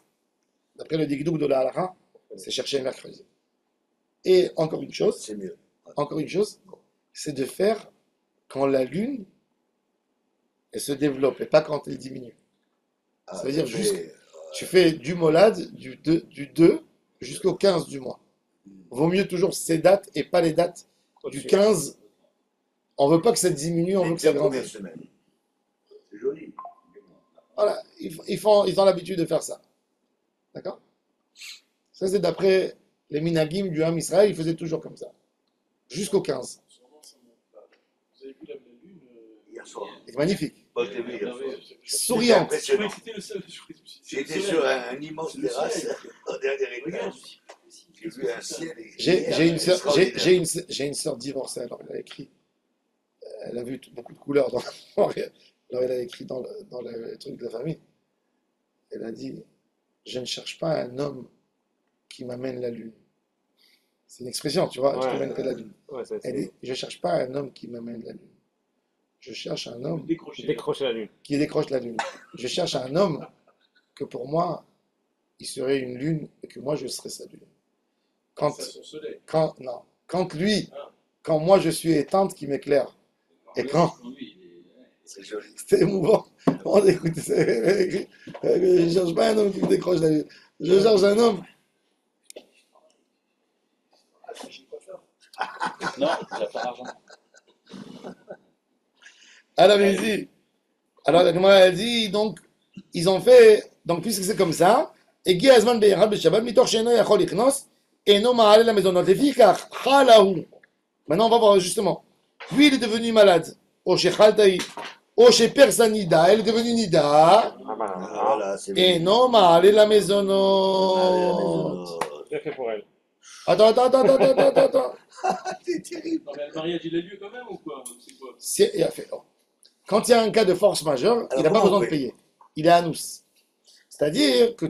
d'après le Digdouk de la Halakha, c'est chercher le mercredi. Et encore une chose, C'est mieux. c'est de faire quand la lune, elle se développe et pas quand elle diminue. Ah, Ça veut dire mais, juste- Tu fais du molad du 2 jusqu'au 15 du mois. Vaut mieux toujours ces dates et pas les dates du Au-dessus. 15. On veut pas que ça diminue, on veut que ça combien de grandisse. semaines? C'est joli. Voilà, ils ont l'habitude de faire ça. D'accord? Ça, c'est d'après les minagim du Ham Israël, ils faisaient toujours comme ça. Jusqu'au 15. Sûrement, ça monte pas. Vous avez vu la pleine lune Hier soir. C'est magnifique. Moi, je l'ai vu hier soir. Souriante. Je croyais que c'était le seul. J'étais sur un immense C'est le terrasse soleil. au dernier Regarde. étage. J'ai vu un ciel. J'ai une sœur, extraordinaire. j'ai une sœur divorcée, alors elle a écrit, elle a vu beaucoup de couleurs dans, alors elle a écrit dans le truc de la famille. Elle a dit, je ne cherche pas un homme qui m'amène la lune. C'est une expression, tu vois, je Ouais. t'amènerai la lune. Ouais, Elle dit, je ne cherche pas un homme qui m'amène la lune. Je cherche un homme Décroché. Décrocher la lune. qui décroche la lune. Je cherche un homme que pour moi, il serait une lune et que moi, je serais sa lune. Quand, Ça, son soleil. non, quand moi, je suis éteinte, qui m'éclaire. Et quand, C'est joli. c'était émouvant. On écoute, je cherche pas un homme qui me décroche la lune. Je cherche un homme. Ah, c'est chez le coiffeur. Non, il a pas d'argent. Alors, il dit, alors, la Gemara a dit, donc, ils ont fait, donc, puisque c'est comme ça, et Guy Azman Beyachad Beshabbat, Mitor Sheno Yachol Ichnos, et no Ma'ale la maison. Lefikach, Chalahu. Maintenant, on va voir justement. Lui, il est devenu malade. Au chez Chaltaï, au chez Persanida, elle est devenue Nida, Ah, bah, Ah, voilà, c'est et bien. no Ma'ale la maison. Allez, à la maison. bien fait pour elle. Attends. C'est terrible. Non, mais le mariage, il a lieu quand même ou quoi? C'est quoi? Il a fait, quand il y a un cas de force majeure, il n'a pas comment besoin on de fait payer. Il est anous. C'est-à-dire que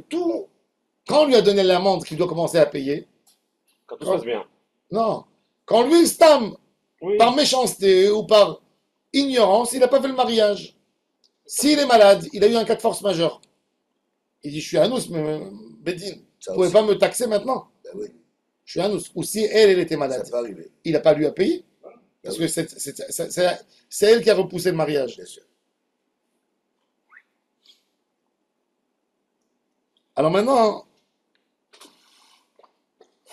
quand on lui a donné l'amende qu'il doit commencer à payer, Quand tout se passe bien. non. Quand lui, Stam, Oui. par méchanceté ou par ignorance, il n'a pas fait le mariage. S'il est malade, il a eu un cas de force majeure. Il dit, je suis anous, mais Bédine, Ça vous ne pouvez aussi. pas me taxer maintenant. Ben oui, Je suis anous. Ou si elle était ça malade, peut arriver, il n'a pas lui à payer. Parce oui. que c'est elle qui a repoussé le mariage. bien sûr. Alors maintenant,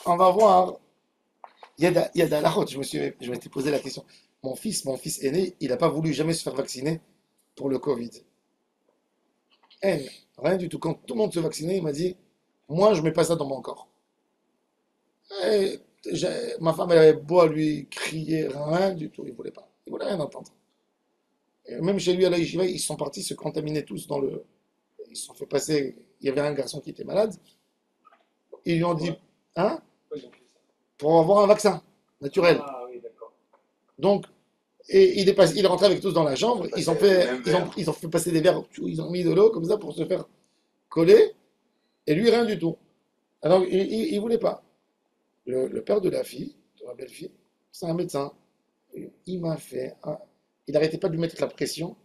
on va voir il y a des halakhot, je m'étais posé la question. Mon fils aîné, il n'a pas voulu jamais se faire vacciner pour le Covid. Rien du tout. Quand tout le monde se vaccinait, il m'a dit, moi, je mets pas ça dans mon corps. Et ma femme, elle avait beau à lui crier, rien du tout, il voulait pas. Il voulait rien entendre. Et même chez lui à la yeshiva, ils sont partis se contaminer tous dans le. Ils se sont fait passer. Il y avait un garçon qui était malade. Ils lui ont dit, hein, Pourquoi ils ont fait ça? pour avoir un vaccin naturel. Ah oui, d'accord. Donc, et il est rentré avec tous dans la chambre. Ils ont fait passer des verres, ils ont mis de l'eau comme ça pour se faire coller. Et lui, rien du tout. Alors, il voulait pas. Le père de la fille, de la belle-fille, c'est un médecin. Il m'a fait. Il n'arrêtait pas de lui mettre la pression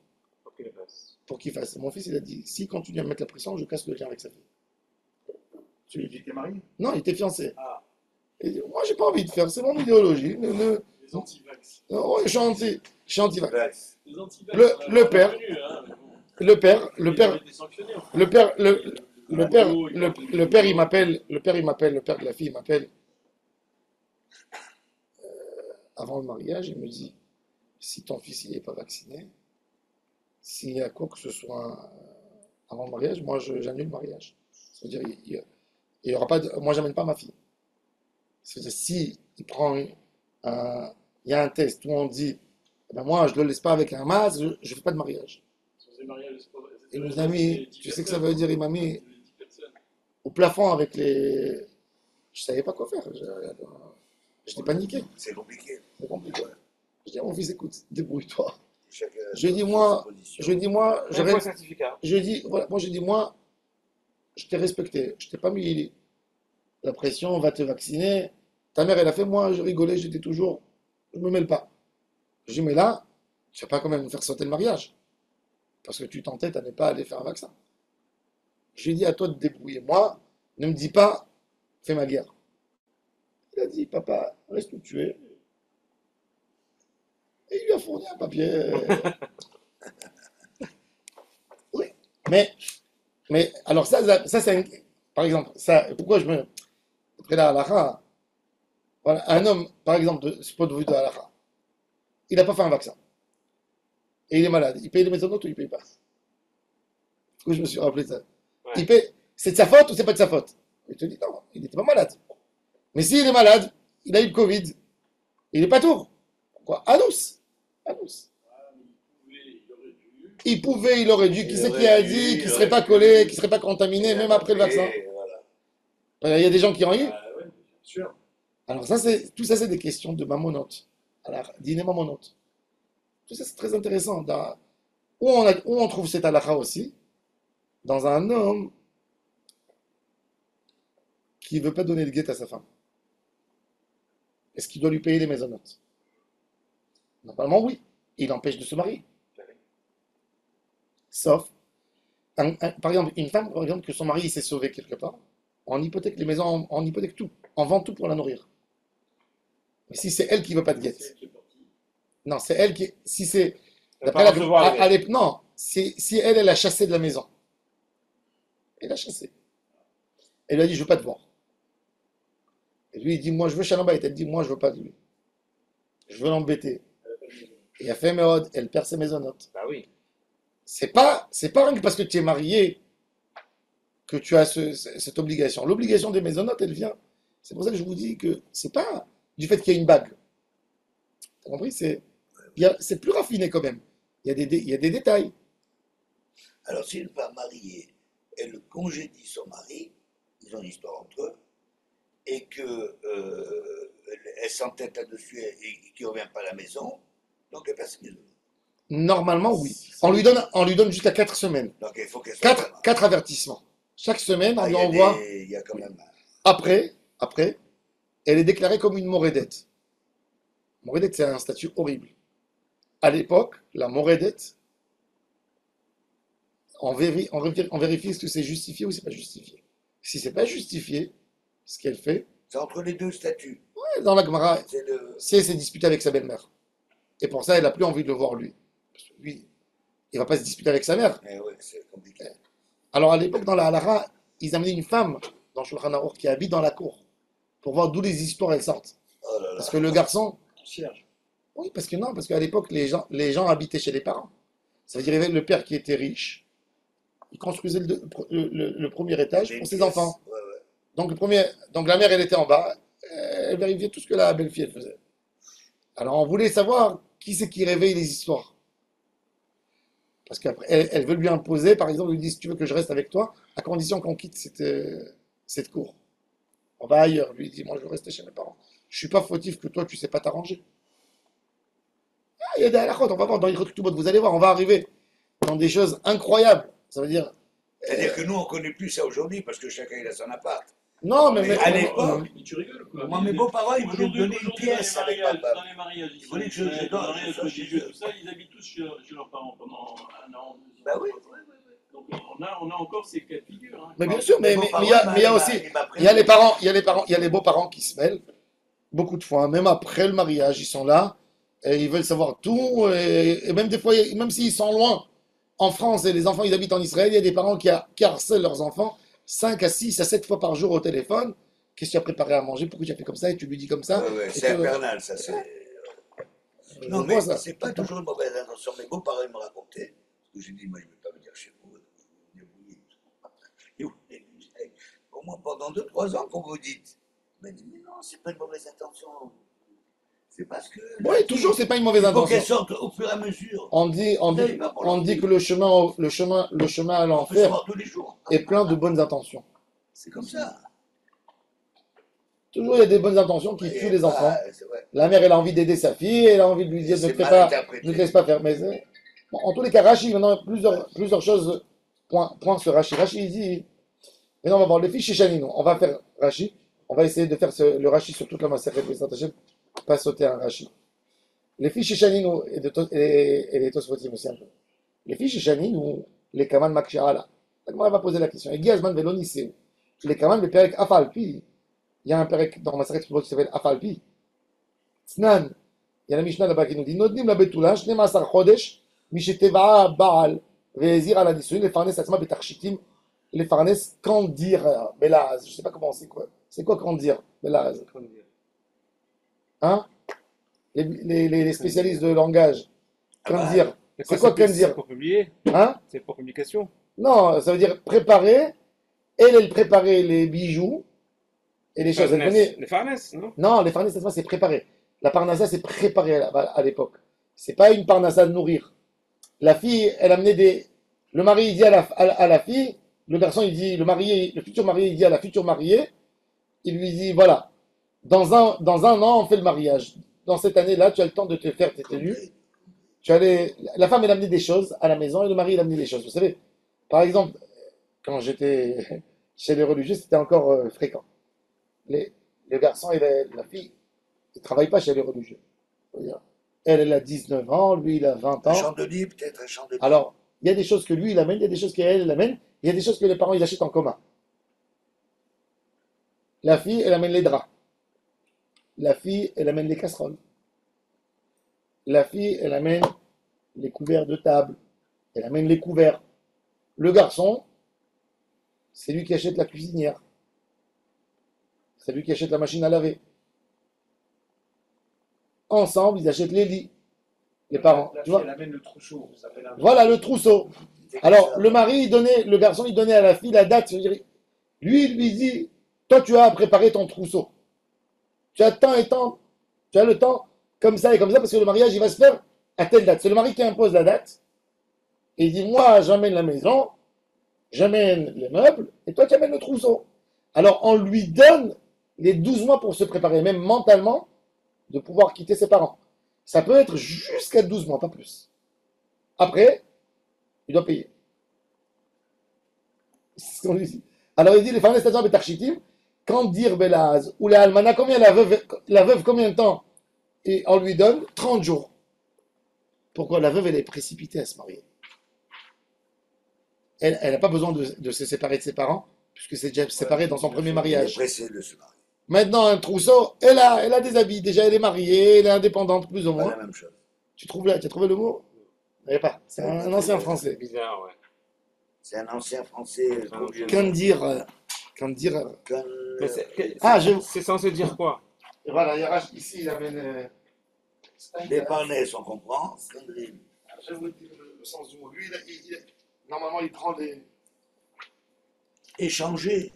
Pour qu'il le fasse. pour qu'il fasse. Mon fils, il a dit, s'il continue à me mettre la pression, je casse le lien avec sa fille. Il était marié? Non, il était fiancé. Ah, Il dit, moi, j'ai pas envie de faire, c'est mon idéologie. Les anti-vax. Ouais, je suis anti-vax. Vax. Les anti-vax. Le père. Connu, hein, mais bon. Le père, Il avait été sanctionné, en fait. le père, le père, il m'appelle, le père de la fille, il m'appelle avant le mariage, il me dit, si ton fils, il n'est pas vacciné, s'il y a quoi que ce soit avant le mariage, moi, j'annule le mariage. C'est-à-dire, il y aura pas moi, j'amène pas ma fille. C'est-à-dire, si il prend il y a un test où on dit, eh ben moi, je le laisse pas avec un masque, je fais pas de mariage. Sur ces mariages, Et nos amis, tu sais que ça veut dire, il m'a mis les 10 personnes. au plafond avec les. Je savais pas quoi faire. J'étais paniqué. C'est compliqué. C'est compliqué. Je dis à mon fils, écoute, débrouille-toi. Chacun Je dis, sur moi, sa position. je dis, moi, Il faut un certificat. je dis, voilà, moi, je dis, moi, je t'ai respecté. Je t'ai pas mis la pression, on va te vacciner. Ta mère, elle a fait, moi, je rigolais, j'étais toujours, je me mêle pas. Je dis, mais là, tu vas pas quand même me faire sauter le mariage. Parce que tu t'entêtes à ne pas aller faire un vaccin. Je lui ai dit, à toi de te débrouiller. Moi, ne me dis pas, fais ma guerre. Il a dit, papa, reste où tu es. Et il lui a fourni un papier. Oui. Mais alors ça c'est par exemple, ça, pourquoi je me. Après la halakha, voilà, un homme, par exemple, de ce point de vue de la halakha, il n'a pas fait un vaccin. Et il est malade. Il paye les maisons ou il ne paye pas? Du coup, je me suis rappelé de ça. Ouais. Il paye. C'est de sa faute ou c'est pas de sa faute? Il te dit non, il n'était pas malade. Mais s'il est malade, il a eu le Covid, il n'est pas tour. Pourquoi? Anous. Anous. Ah, mais il pouvait, il aurait dû. Il aurait dû. Qui Il c'est qui aurait a dû, dit il qu'il ne aurait serait pas dû. collé, qu'il ne serait pas contaminé, même après le vaccin? Et voilà. Il y a des gens qui ont eu. Ah, ouais. bien sûr. Alors tout ça, c'est des questions de mamonote. Alors, dîner mamonote. Tout ça, c'est très intéressant. Où on trouve cette halakha aussi? Dans un homme qui ne veut pas donner le guet à sa femme. Est-ce qu'il doit lui payer les maisonnotes? Normalement, oui. Il empêche de se marier. Sauf, par exemple, une femme, par exemple, que son mari il s'est sauvé quelque part, on hypothèque les maisons, on hypothèque tout. On vend tout pour la nourrir. Mais si c'est elle qui veut pas de guet, C'est elle qui est partie. non, c'est elle qui. Si c'est. Elle D'après peut la. recevoir les guettes. Non, si elle a chassé de la maison. Elle a chassé. Elle lui a dit, je veux pas te voir. Et lui, il dit, moi, je veux Shalom Bayit. Elle dit, moi, je veux pas de lui. Je veux l'embêter. Et a fait Méod, elle perd ses maisonnotes. Bah oui. C'est pas rien que parce que tu es marié que tu as cette obligation. L'obligation des maisonnotes, elle vient. C'est pour ça que je vous dis que c'est pas du fait qu'il y a une bague. T'as compris? C'est plus raffiné quand même. Il y a des détails. Alors, si une femme mariée, elle congédie son mari, ils ont une histoire entre eux, et que elle s'entête là-dessus et qu'il ne revient pas à la maison, donc elle passe maison. Normalement, oui. On lui donne jusqu'à 4 semaines. Donc il faut qu'elle soit. 4 avertissements. Chaque semaine, on Ah, lui envoie. il y a quand même. Après, elle est déclarée comme une morédette. Morédette, c'est un statut horrible. À l'époque, la morédette, on vérifie est-ce que c'est justifié ou c'est pas justifié. Si c'est pas justifié, ce qu'elle fait, C'est entre les deux statuts. dans la Gemara, C'est le. c'est elle s'est disputée avec sa belle-mère. Et pour ça, elle n'a plus envie de le voir lui. Parce que lui, il va pas se disputer avec sa mère. Eh ouais, c'est compliqué. Alors à l'époque, dans la Halara, ils amenaient une femme dans Shulchan Aruch qui habite dans la cour pour voir d'où les histoires elles sortent. Oh là là. Parce que le garçon, Concierge. oui, parce que non, parce qu'à l'époque, les gens habitaient chez les parents. Ça veut dire qu'il y avait le père qui était riche, il construisait le premier étage Mais pour une ses pièce. enfants. Ouais, ouais. Donc la mère, elle était en bas, elle vérifiait tout ce que la belle-fille, elle faisait. Alors on voulait savoir qui c'est qui réveille les histoires. Parce qu'après, elle veut lui imposer, par exemple, lui dit, si tu veux que je reste avec toi, à condition qu'on quitte cette cour. On va ailleurs. Lui il dit, moi je veux rester chez mes parents. Je suis pas fautif que toi, tu sais pas t'arranger. Ah, il y a des halakhot, on va voir dans Ilkhot Ketubot, vous allez voir, on va arriver dans des choses incroyables. Ça veut dire, C'est-à-dire que nous, on ne connaît plus ça aujourd'hui parce que chacun il a son appart. non, mais, Mais à l'époque, Mais tu rigoles quoi. moi, mes beaux-parents, ils voulaient me donner une Aujourd'hui, pièce avec ma femme. dans les mariages, Ils voulaient que je dans les dors, mariages je religieux, sois tout ça, ils habitent tous chez leurs parents pendant un an. 2 ans. Bah oui. Donc on a encore ces cas de figure. Hein. mais bien sûr, mais Mes il y a, beaux-parents, mais il y a aussi, il m'a il y a prévenu. les parents, il y a les parents, il y a les beaux-parents qui se mêlent beaucoup de fois, même après le mariage, ils sont là et ils veulent savoir tout et même des fois, même s'ils sont loin en France et les enfants ils habitent en Israël, il y a des parents qui harcèlent leurs enfants 5 à 6 à 7 fois par jour au téléphone. Qu'est-ce que tu as préparé à manger? Pourquoi tu as fait comme ça? Et tu lui dis comme ça. Ouais, ouais, Et c'est que- infernal, ça. Je Non, vois mais ça. c'est pas toujours une mauvaise intention. Mes beaux-parents ils me racontaient. Parce que j'ai dit, moi, je ne vais pas venir chez vous. Et vous, au moins pendant 2-3 ans qu'on vous dites. Il m'a dit, mais non, c'est pas une mauvaise intention. C'est parce que. Oui, toujours, c'est pas une mauvaise Il faut intention. qu'elle sorte au fur et à mesure. On dit que le chemin à On peut l'enfer savoir tous les jours. est plein de bonnes intentions. C'est comme ça. Toujours, il y a des bonnes intentions qui Et tuent les bah, enfants. c'est vrai. La mère, elle a envie d'aider sa fille, elle a envie de lui dire ne C'est te fais mal pas, interprété. ne te laisse pas faire. Mais bon, en tous les cas, Rashi, maintenant, plusieurs choses point sur Rashi. Rashi, il dit, maintenant, on va voir les fiches chez Chanino. On va faire Rashi. On va essayer de faire le Rashi sur toute la Maseret Besat Hashem, pas sauter un Rashi. Les fiches chez Chanino et les Tosfotim aussi un peu. Les fiches chez Chanino, les Kaman Makshara, on va poser la question. Et Gazman Veloni, c'est où? Les Kaman, les Perek Afalpi. Il y a un Perek dans Maseret qui s'appelle Afalpi. Tznan, il y a la Mishnah là-bas qui nous dit Nodnim la Betula, 12 Chodesh, Misheteva Baal, Vezir à la Nissuin, les Farnes Atzma Betarchitim, les Farnes Kandir, Belaz. Je ne sais pas comment c'est quoi. C'est quoi Kandir, Belaz? Hein? Les spécialistes de langage. Kandir. C'est quoi Kandir? C'est pour publier. Hein? C'est pour publication. Non, ça veut dire préparer. Elle préparait les bijoux et les choses. Elle venait. Les farnes, non? Non, les farnes, c'est préparer. La parnassa, c'est préparer à l'époque. C'est pas une parnassa de nourrir. La fille, elle amenait des. Le mari, il dit à la fille, le garçon, il dit, le futur marié, il dit à la future mariée, il lui dit, voilà, dans un an, on fait le mariage. Dans cette année-là, tu as le temps de te faire tes tenues. La femme, elle amenait des choses à la maison et le mari, il amenait des choses. Vous savez, par exemple, quand j'étais chez les religieux, c'était encore fréquent. Le garçon et la fille, ils ne travaillent pas chez les religieux. Elle a 19 ans, lui, il a 20 Un ans. chandelier, peut-être un chandelier. Alors, il y a des choses que lui, il amène, il y a des choses qu'elle amène, il y a des choses que les parents, ils achètent en commun. La fille, elle amène les draps. La fille, elle amène les casseroles. La fille, elle amène les couverts de table. Elle amène les couverts. Le garçon, c'est lui qui achète la cuisinière. C'est lui qui achète la machine à laver. Ensemble, ils achètent les lits. Les parents. La Tu fille, vois? elle amène le trousseau. Ça s'appelle un- Voilà le trousseau. C'est comme Alors, ça. le garçon, il donnait à la fille la date. Lui, il lui dit, toi, tu as préparé ton trousseau. Tu as tant et tant, tu as le temps, comme ça et comme ça, parce que le mariage, il va se faire à telle date. C'est le mari qui impose la date. Et il dit, moi, j'amène la maison, j'amène les meubles, et toi, tu amènes le trousseau. Alors, on lui donne les 12 mois pour se préparer, même mentalement, de pouvoir quitter ses parents. Ça peut être jusqu'à 12 mois, pas plus. Après, il doit payer. C'est ce qu'on lui dit. Alors il dit, les farnes c'est-à-dire Betarchitim, quand dire Belaz, ou la Almana, combien la veuve, combien de temps? Et on lui donne 30 jours. Pourquoi? La veuve, elle est précipitée à se marier. Elle n'a pas besoin de se séparer de ses parents, puisque c'est déjà séparé dans son premier Il est mariage. pressé de se marier. Maintenant, un trousseau, elle a des habits. Déjà, elle est mariée, elle est indépendante, plus ou Pas moins. la même chose. Tu as trouvé le mot? Il n'y a pas. C'est un ancien français. C'est bizarre, ouais. C'est un ancien français. Qu'un dire. Mais Ah, c'est censé dire quoi? Et voilà, ici, il amène. Déparnès, on comprend. Sandrine. Je vais vous dire le sens du mot. Lui, normalement, il prend des. Échanger.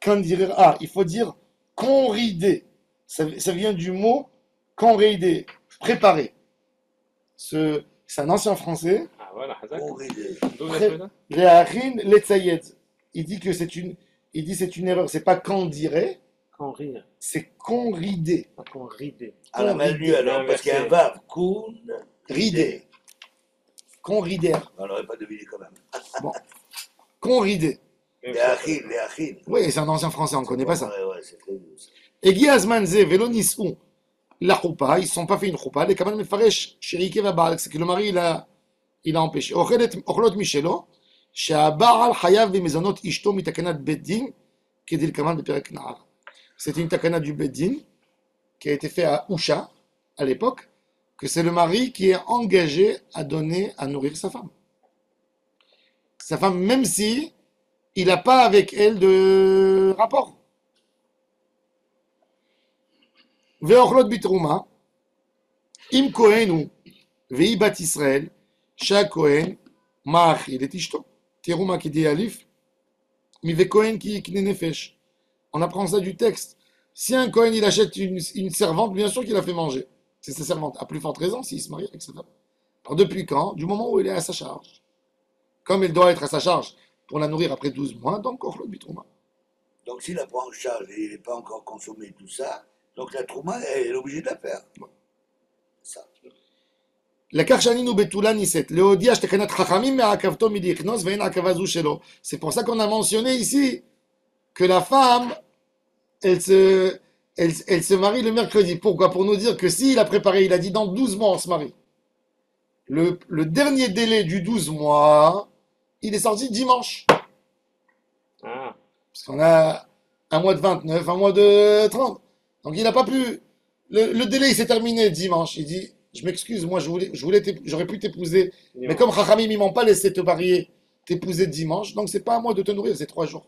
Kandirer. Ah, il faut dire conrider. Ça vient du mot conrider, préparer. C'est un ancien français. Ah voilà, Hazak. Corriger. D'où vient ce mot-là? Réachin Letzayed. Il dit que c'est une erreur. C'est pas condirer, Quand rire, c'est conrider. pas quand rider. À la main nue alors, parce qu'il y a un verbe. Kun. Rider. Conrider. On n'aurait pas deviné quand même. Conrider. Les achines. Oui, c'est un ancien français, on ne connaît pas ça. Ouais, c'est très doux. ça. Et Giazman Ze, Velonisou, la choupa, ils ne sont pas fait une choupa. Les Kaman Mefaresh, Shérike Vabal, c'est que le mari, il a empêché. Ochlot Michelo, Sheabaal Hayav Vemezonot Ishto Mitakanat Beddin, Kedil Kaman de Perek Nahar. C'était une takana du Beddin qui a été fait à Usha, à l'époque, que c'est le mari qui est engagé à donner, à nourrir sa femme. Sa femme, même si il n'a pas avec elle de rapport. Ve'ochlot bitrouma, im kohenu, ve'i bat Israël, chaque kohen, ma'achil et ishto. Terouma qui dit alif, mi ve kohen qui n'est nefesh. On apprend ça du texte. Si un kohen il achète une servante, bien sûr qu'il a fait manger. C'est sa servante. À plus forte raison s'il se marie avec sa femme. Alors depuis quand? Du moment où elle est à sa charge. Comme elle doit être à sa charge pour la nourrir après 12 mois, donc ochlot bitrouma. Donc s'il la prend en charge et il n'est pas encore consommé tout ça, donc la trouma, elle est obligée de la faire. Ça. לקח שנינו בתולה נישאת, להודיע שתקנת חכמים מעכבתו מלכנוס ואין עכבה זו שלו. C'est pour ça qu'on a mentionné ici que la femme, elle se marie le mercredi. Pourquoi? Pour nous dire que s'il a préparé, il a dit dans 12 mois on se marie. Le dernier délai du 12 mois, il est sorti dimanche. Ah, Parce qu'on a un mois de 29, un mois de 30. Donc il n'a pas pu. Le délai il s'est terminé dimanche. Il dit, je m'excuse, moi j'aurais pu t'épouser. Mais comme Chachamim, ils m'ont pas laissé te marier, t'épouser dimanche, donc c'est pas à moi de te nourrir, c'est 3 jours.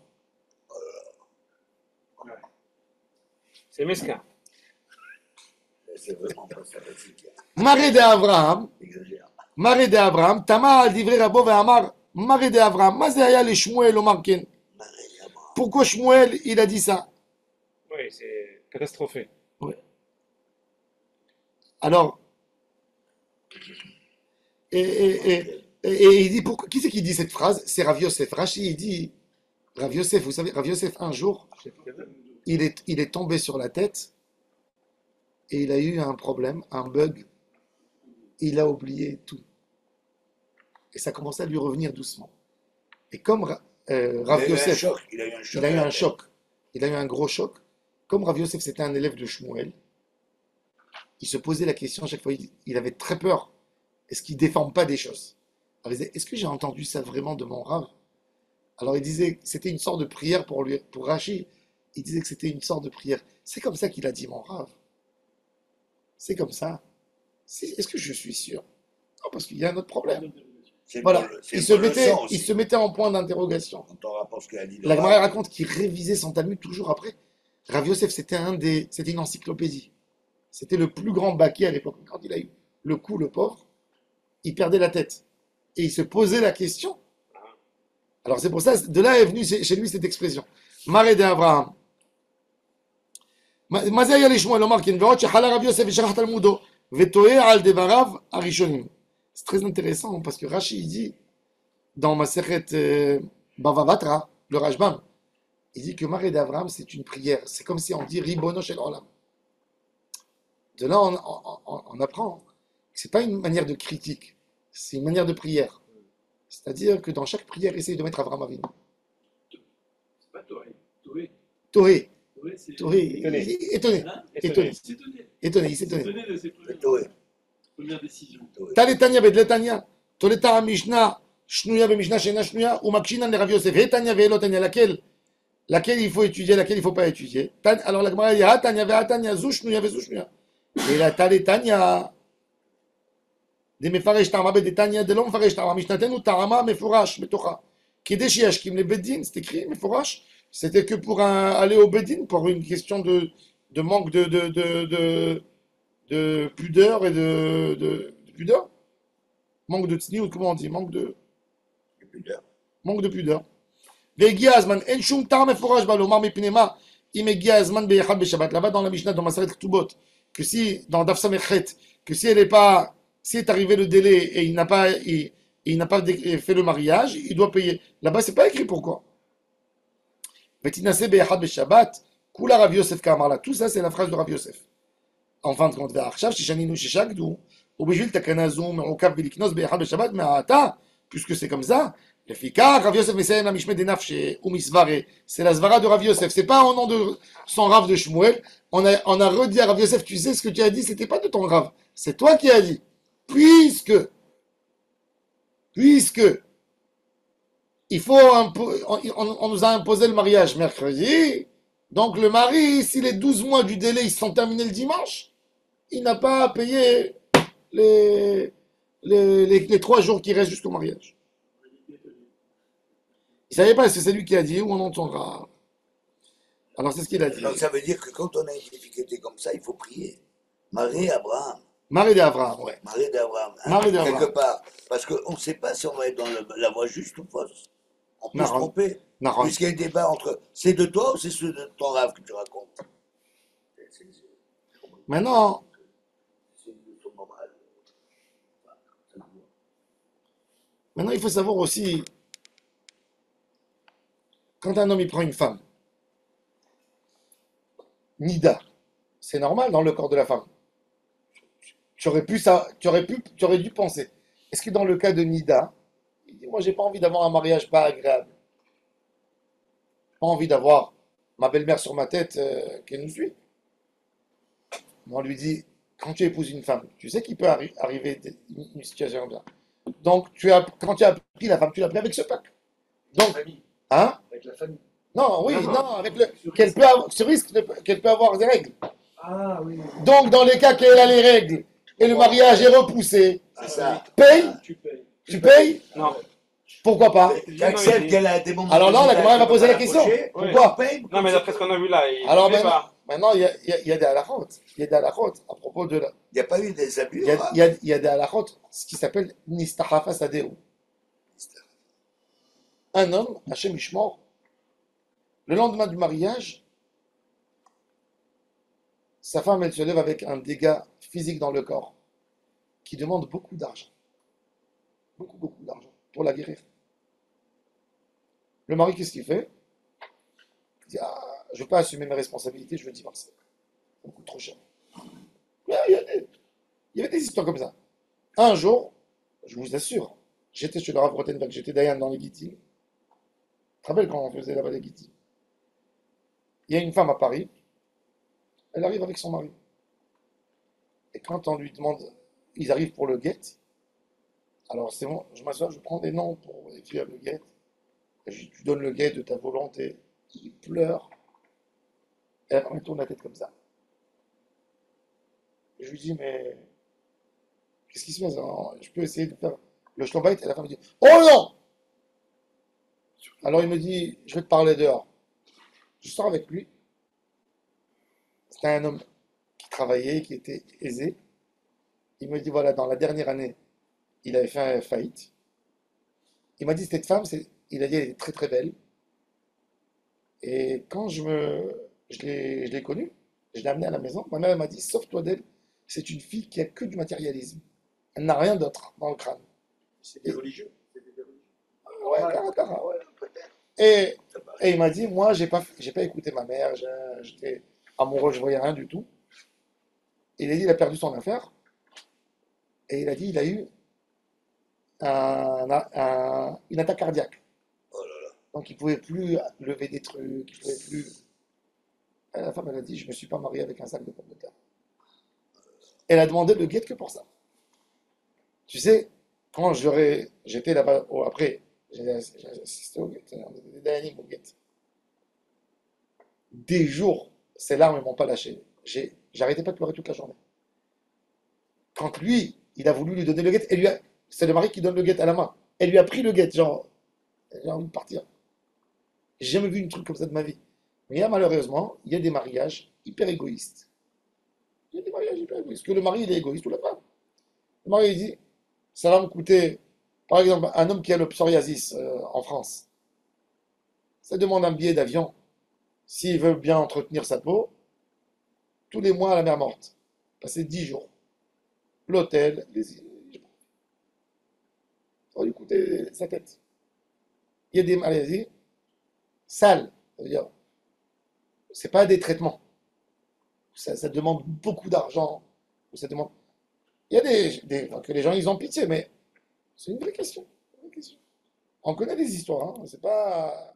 c'est mesquin. C'est vraiment pas sympathique. Maré d'Abraham, Exagère. Maré d'Abraham, Tama al divrei Rabo ve'amar, Maré d'Abraham, ma ze haya le Shmuel Omar Ken. Pourquoi Shmuel, il a dit ça? Oui, c'est catastrophé. Alors, et il dit, pourquoi, qui c'est qui dit cette phrase? C'est Rav Yosef. Rashi, il dit, Rav Yosef, vous savez, Rav Yosef, un jour, il est tombé sur la tête et il a eu un problème, un bug. Il a oublié tout. Et ça commençait à lui revenir doucement. Et comme Rav Yosef, Il a eu un choc. il a eu un choc, il a eu un gros choc, comme Rav Yosef c'était un élève de Shmuel, il se posait la question à chaque fois, il avait très peur. Est-ce qu'il ne déforme pas des choses? Alors il disait, est-ce que j'ai entendu ça vraiment de mon Rav? Alors il disait que c'était une sorte de prière pour Rashi. Il disait que c'était une sorte de prière. C'est comme ça qu'il a dit mon Rav. C'est comme ça. Est-ce que je suis sûr? Non, parce qu'il y a un autre problème. Voilà, il se mettait en point d'interrogation. Quand on rapporte ce qu'il a dit. La Gemara raconte qu'il révisait son Talmud toujours après. Rav Yosef, c'était une encyclopédie. C'était le plus grand baquet à l'époque. Quand il a eu le coup, le pauvre, il perdait la tête. Et il se posait la question. Alors c'est pour ça, de là est venue chez lui cette expression. Maré d'Abraham. מה זה היה לשמוע לומר כן ועוד שחלה רב יוסף ושכח תלמודו וטועה על דבריו הראשונים. C'est très intéressant parce que Rashi il dit dans Masechet Bava Batra, le Rashbam, il dit que Maré d'Abraham c'est une prière. C'est comme si on dit Ribono shel Olam. De là on apprend que c'est pas une manière de critique, c'est une manière de prière. C'est-à-dire que dans chaque prière, essaye de mettre Abraham Avinu. C'est pas Toé. Toé. Tohé. Toé, c'est. Tohé. Étonné. Étonné. Hein Étonné. C'est étonné. Étonné, il s'est C'est étonné. étonné de ses Toé. premières décisions. Taletania bedletania. Toleta Mishnah, Shnuya be Mishnah Shena Shnuya, ou Makshinan le Rav Yosef. Hetania ve Elotania, laquelle il faut étudier, laquelle il ne faut pas étudier. Alors la Gemara dit Hatania ve Hatania, Zu Shnuya ve Zu Shnuya. Et la Taletania. De מפרש טעמה בדתניא דלא מפרש טעמה משנתנו טעמה מפורש בתוכה Kedeshi Ashkim les Bedin, c'est écrit, mais Forash, c'était que pour aller au Bedin, pour une question de manque de pudeur et de pudeur. Manque de tsni, ou comment on dit, manque de pudeur. והגיע הזמן, אין שום טעם מפורש בה לומר מפני מה, אם הגיע הזמן ביחד בשבת, là-bas dans la Mishnah, dans Maseret Ktubot, que si, dans Daf Samechet, que si elle est pas, si est arrivé le délai et il n'a pas fait le mariage, il doit payer. Là-bas, c'est pas écrit pourquoi. ותינשא ביחד בשבת, כולה רב יוסף כאמר לה. Tout ça, c'est la phrase de Rav Yosef. En fin de compte, ועכשיו ששנינו ששקדו, ובשביל תקנה זו מעוכב בלקנוס ביחד בשבת מהעתה, puisque c'est comme ça, לפיכך, רב יוסף מסיים למשמע דנפשי ומסברה. C'est la svara de Rav Yosef. C'est pas au nom de son Rav de Shmuel. On a redit à Rav Yosef, tu sais ce que tu as dit, c'était pas de ton Rav. C'est toi qui as dit. Puisque il faut on nous a imposé le mariage mercredi, donc le mari, si les 12 mois du délai ils sont terminés le dimanche, il n'a pas à payer les 3 jours qui restent jusqu'au mariage. Il ne savait pas si c'est lui qui a dit ou on entendra. Alors c'est ce qu'il a dit. Donc ça veut dire que quand on a une difficulté comme ça, il faut prier. Marie Abraham. Marie d'Abraham, ouais. Marie d'Abraham. Marie d'Abraham. Quelque part. Parce qu'on ne sait pas si on va être dans la voie juste ou fausse. On peut se Naron. tromper. Naron. Puisqu'il y a un débat entre c'est de toi ou c'est ceux de ton rave que tu racontes. Maintenant, C'est de ton moral. il faut savoir aussi, quand un homme il prend une femme, Nida, c'est normal dans le corps de la femme. Tu aurais dû penser. Est-ce que dans le cas de Nida, il dit, moi j'ai pas envie d'avoir un mariage pas agréable. Pas envie d'avoir ma belle-mère sur ma tête qu'elle nous suit. On lui dit, quand tu épouses une femme, tu sais qu'il peut arriver une situation comme ça. Donc, quand tu as pris la femme, tu l'as pris avec ce peuple. Donc, famille, hein? avec la famille. Non, oui, Non. non, avec qu'elle peut avoir, ce risque qu'elle peut avoir des règles. Ah oui. Donc, dans les cas qu'elle a les règles et le mariage est repoussé, C'est ça. paye, Tu payes. tu payes, Non. pourquoi pas? J'accepte qu'elle a des moments. Alors là, la Gemara va poser la question. approcher. Pourquoi? Paye. Non, mais d'après ce qu'on a vu là, il Alors ne pas. maintenant, il y a des halakhot. Il y a des halakhot à propos de la. Il n'y a pas eu des abus. Il y a des halakhot, ce qui s'appelle Nistahafa Sadeu. Un homme, Hachem Ishmor, le lendemain du mariage, sa femme, elle se lève avec un dégât physique dans le corps qui demande beaucoup d'argent. Beaucoup d'argent pour la guérir. Le mari, qu'est-ce qu'il fait? Il dit, ah, je ne veux pas assumer mes responsabilités, je veux divorcer. Ça coûte trop cher. Ouais, il y avait des histoires comme ça. Un jour, je vous assure, j'étais chez le Rav Rothenberg, j'étais Dayan dans les Gittim. Tu te rappelles quand on faisait là-bas les Gittim? Il y a une femme à Paris, elle arrive avec son mari. Et quand on lui demande, ils arrivent pour le guet, alors c'est bon, je m'assois, je prends des noms pour écrire le guet. Tu donnes le guet de ta volonté. Il pleure. Et la femme elle tourne la tête comme ça. Et je lui dis, mais qu'est-ce qui se passe? Alors, je peux essayer de faire le shlombait. Et la femme me dit, oh non! Alors il me dit, je vais te parler dehors. Je sors avec lui. C'était un homme qui travaillait, qui était aisé. Il me dit, voilà, dans la dernière année, il avait fait un faillite. Il m'a dit, cette femme, il a dit, elle est très très belle. Et quand je l'ai connue, je l'ai amenée à la maison, ma mère elle m'a dit, sauve-toi d'elle, c'est une fille qui a que du matérialisme. Elle n'a rien d'autre dans le crâne. C'était religieux. Ouais, cara, ouais, peut-être. Et il m'a dit, moi, j'ai pas écouté ma mère, j'étais amoureux, je voyais rien du tout. Il a dit, il a perdu son affaire. Et il a dit, il a eu une attaque cardiaque. Oh là là. Donc il ne pouvait plus lever des trucs, il ne pouvait plus. Et la femme, elle a dit, je ne me suis pas marié avec un sac de pommes de terre. Elle a demandé le guet que pour ça. Tu sais, quand j'étais là-bas, après, j'ai assisté au guet, on était des dayanim au guet. Des jours, ces larmes ne m'ont pas lâché. J'arrêtais pas de pleurer toute la journée. Quand lui, il a voulu lui donner le guet, c'est le mari qui donne le guet à la main. Elle lui a pris le guet, genre, J'ai envie de partir. J'ai jamais vu une truc comme ça de ma vie. Mais malheureusement, il y a des mariages hyper égoïstes. Il y a des mariages hyper égoïstes. Que le mari, il est égoïste ou la femme. Le mari, il dit, ça va me coûter, par exemple, un homme qui a le psoriasis en France, ça demande un billet d'avion, s'il veut bien entretenir sa peau, tous les mois à la mer Morte. Passer 10 jours. L'hôtel, ça va lui coûter sa tête. Il y a des maladies sales. Ça veut dire, c'est pas des traitements. Ça demande beaucoup d'argent. Ça demande... Il y a que les gens, ils ont pitié, mais c'est une vraie question. Une vraie question. On connaît des histoires, hein. C'est pas...